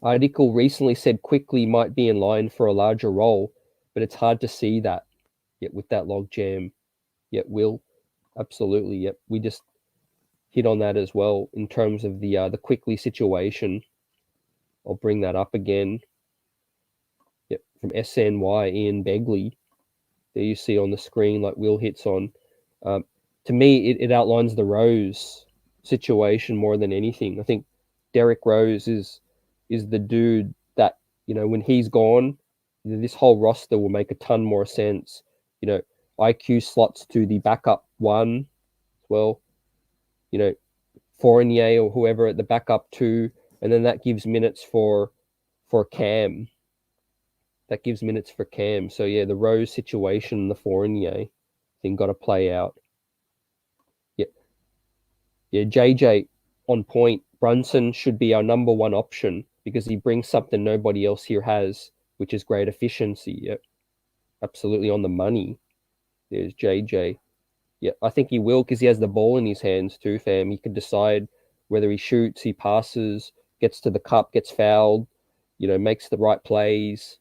Article recently said Quickly might be in line for a larger role, but it's hard to see that yet with that log jam. Yet Will, absolutely. Yep, we just hit on that as well in terms of the Quickly situation. I'll bring that up again. Yep, from SNY, Ian Begley. There you see on the screen, like Will hits on. To me, it outlines the Rose situation more than anything. I think Derrick Rose is the dude that, when he's gone, this whole roster will make a ton more sense. IQ slots to the backup one as well. Fournier or whoever at the backup two, and then that gives minutes for Cam. That gives minutes for Cam. So yeah, the Rose situation, the Fournier thing got to play out. Yeah, JJ on point. Brunson should be our number one option because he brings something nobody else here has, which is great efficiency. Yep. Absolutely on the money. There's JJ. Yeah, I think he will because he has the ball in his hands too, fam. He can decide whether he shoots, he passes, gets to the cup, gets fouled, makes the right plays.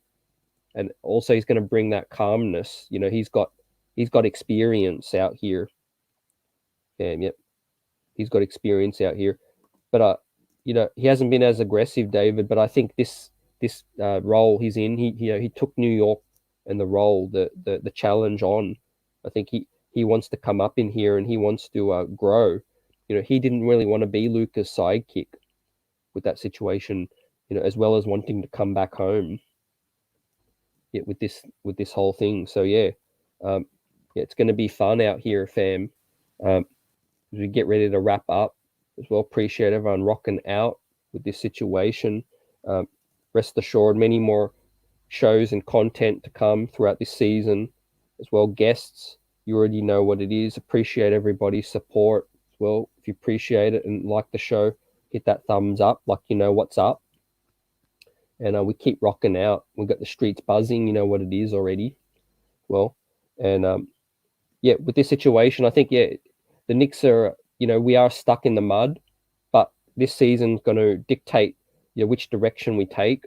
And also he's going to bring that calmness. He's got experience out here. Fam, yep. He's got experience out here. But he hasn't been as aggressive, David. But I think this role he's in, he took New York and the role, the challenge on. I think he he wants to come up in here and he wants to grow. He didn't really want to be Luka's sidekick with that situation, as well as wanting to come back home. Yeah, with this whole thing. So yeah, it's going to be fun out here, fam. As we get ready to wrap up as well, appreciate everyone rocking out with this situation. Rest assured, many more shows and content to come throughout this season as well. Guests, you already know what it is. Appreciate everybody's support as well. If you appreciate it and like the show, hit that thumbs up, like you know what's up. And we keep rocking out. We've got the streets buzzing, you know what it is already. Well, and yeah, with this situation, I think, yeah, the Knicks are, we are stuck in the mud, but this season's going to dictate, which direction we take.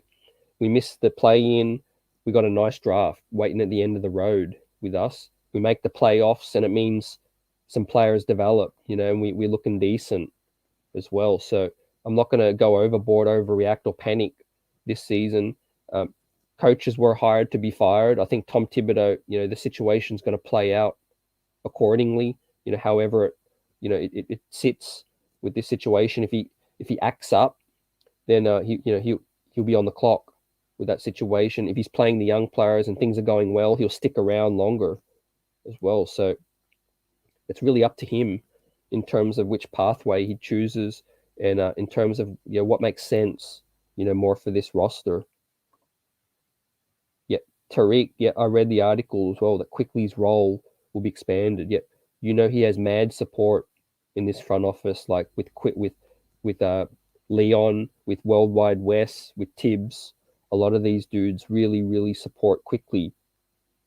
We missed the play-in. We got a nice draft waiting at the end of the road with us. We make the playoffs, and it means some players develop, and we're looking decent as well. So I'm not going to go overboard, overreact, or panic this season. Coaches were hired to be fired. I think Tom Thibodeau, the situation's going to play out accordingly. However it sits with this situation. If he acts up, then he'll be on the clock with that situation. If he's playing the young players and things are going well, he'll stick around longer as well. So it's really up to him in terms of which pathway he chooses, and in terms of what makes sense, more for this roster. Yeah, Tariq. Yeah, I read the article as well that Quickly's role will be expanded. Yeah, he has mad support in this front office, like with Leon, with Worldwide Wes, with Tibbs. A lot of these dudes really, really support Quickly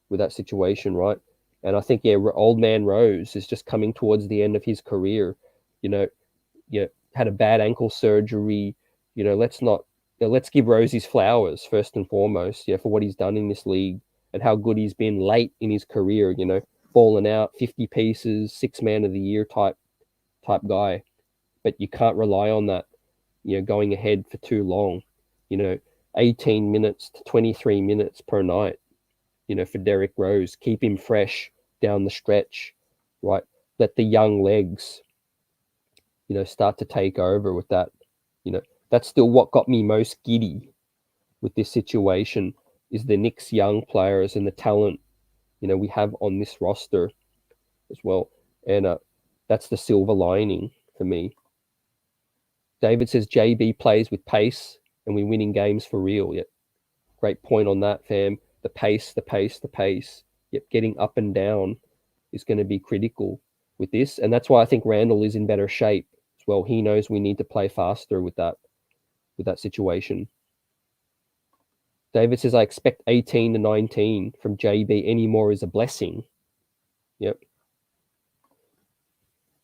with that situation, right? And I think, old man Rose is just coming towards the end of his career. Had a bad ankle surgery. Let's give Rose his flowers first and foremost, for what he's done in this league and how good he's been late in his career. Falling out, 50 pieces, 6 man of the year type guy. But you can't rely on that, going ahead for too long. 18 minutes to 23 minutes per night, for Derrick Rose. Keep him fresh down the stretch, right? Let the young legs, start to take over with that. That's still what got me most giddy with this situation, is the Knicks young players and the talent, we have on this roster as well. And that's the silver lining for me. David says JB plays with pace and we winning games for real. Yep. Great point on that, fam. The pace. Yep, getting up and down is going to be critical with this. And that's why I think Randall is in better shape as well. He knows we need to play faster with that situation. David says, I expect 18 to 19 from JB. Any more is a blessing. Yep.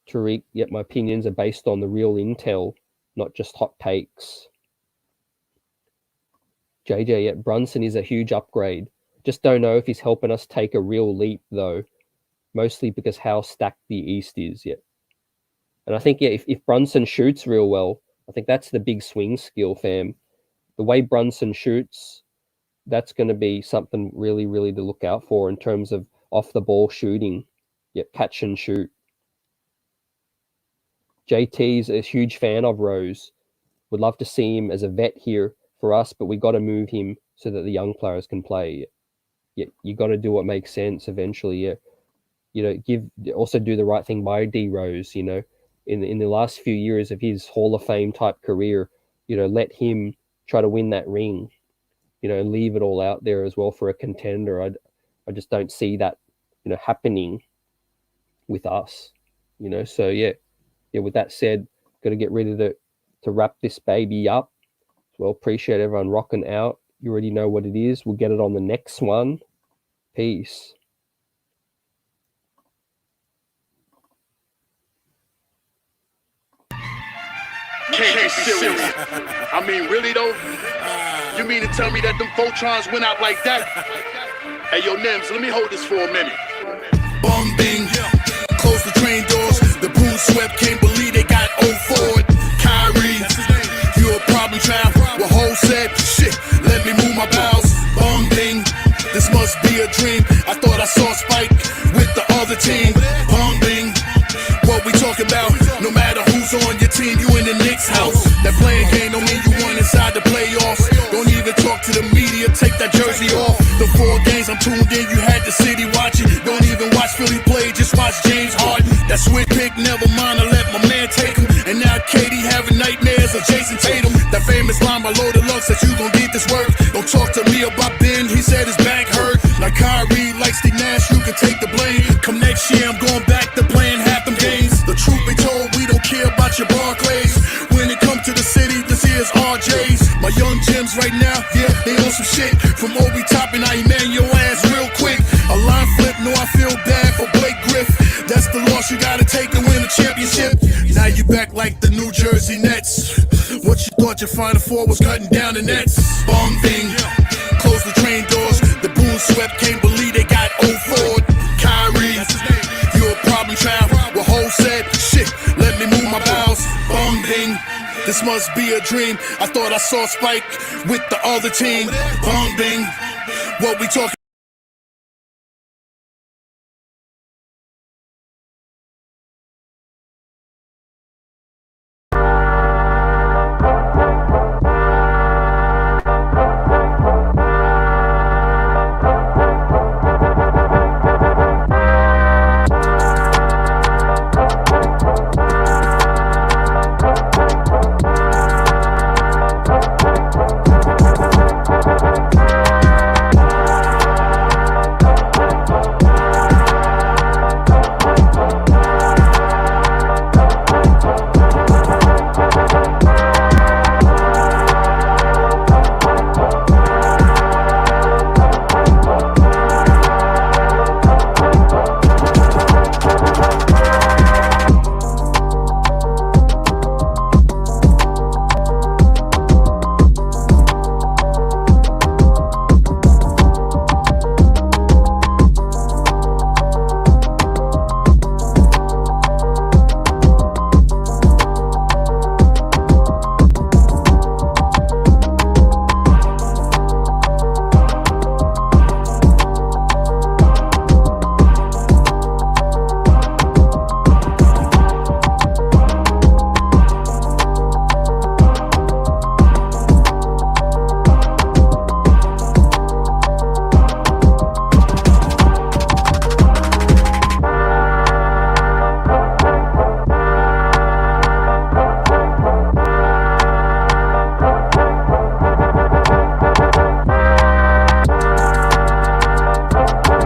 Tariq, yep, my opinions are based on the real intel, not just hot takes. JJ, yep, Brunson is a huge upgrade. Just don't know if he's helping us take a real leap, though. Mostly because how stacked the East is, yep. And I think, if Brunson shoots real well, I think that's the big swing skill, fam. The way Brunson shoots, that's going to be something really, really to look out for in terms of off-the-ball shooting. Yep, catch and shoot. JT's a huge fan of Rose. Would love to see him as a vet here for us, but we got to move him so that the young players can play. Yeah, you got to do what makes sense eventually. Yeah, also do the right thing by D Rose. In the last few years of his Hall of Fame type career, let him try to win that ring. And leave it all out there as well for a contender. I just don't see that, happening with us. So yeah. With that said, got to get ready to wrap this baby up. Well, appreciate everyone rocking out. You already know what it is. We'll get it on the next one. Peace. Can't be serious. I mean, really though? You mean to tell me that them photons went out like that? Hey, yo, Nims, let me hold this for a minute. Bum bing, close the train doors. The pool swept, can't believe they got old Ford. Kyrie, you a problem child. Well, Ho said, shit, let me move my bowels. Bum bing, this must be a dream. I thought I saw Spike with the other team. who's on your team, you in the Knicks house. That playing game don't mean you won inside the playoffs. Don't even talk to the media, take that jersey off. The 4 games I'm tuned in, you had the city watching. Don't even watch Philly play, just watch James Harden. That switch pick, never mind, I let my man take him. And now Katie having nightmares of Jason Tatum. That famous line by Loaded Lux that you gon' get this work. Don't talk to me about Ben, he said his back hurt. Like Kyrie, like Steve Nash, you can take the blame. Come next year, I'm going back to playing half them games. The truth be told, we don't care about your Barclays. When it comes to the city, this here's RJ's. My young gems right now, yeah, they on some shit. From Obi Toppin, I man your ass real quick. A line flip, no, I feel bad for Blake Griff. That's the loss you gotta take to win a championship. Now you back like the New Jersey Nets. What you thought your Final Four was cutting down the nets? Bong bing, close the train doors. The Bulls swept, can't believe they got 0 Ford. Kyrie, you a problem child. Well, Ho said, shit, let me move my bowels. Bong bing, this must be a dream. I thought I saw Spike with the other team. Bong bing, what we talking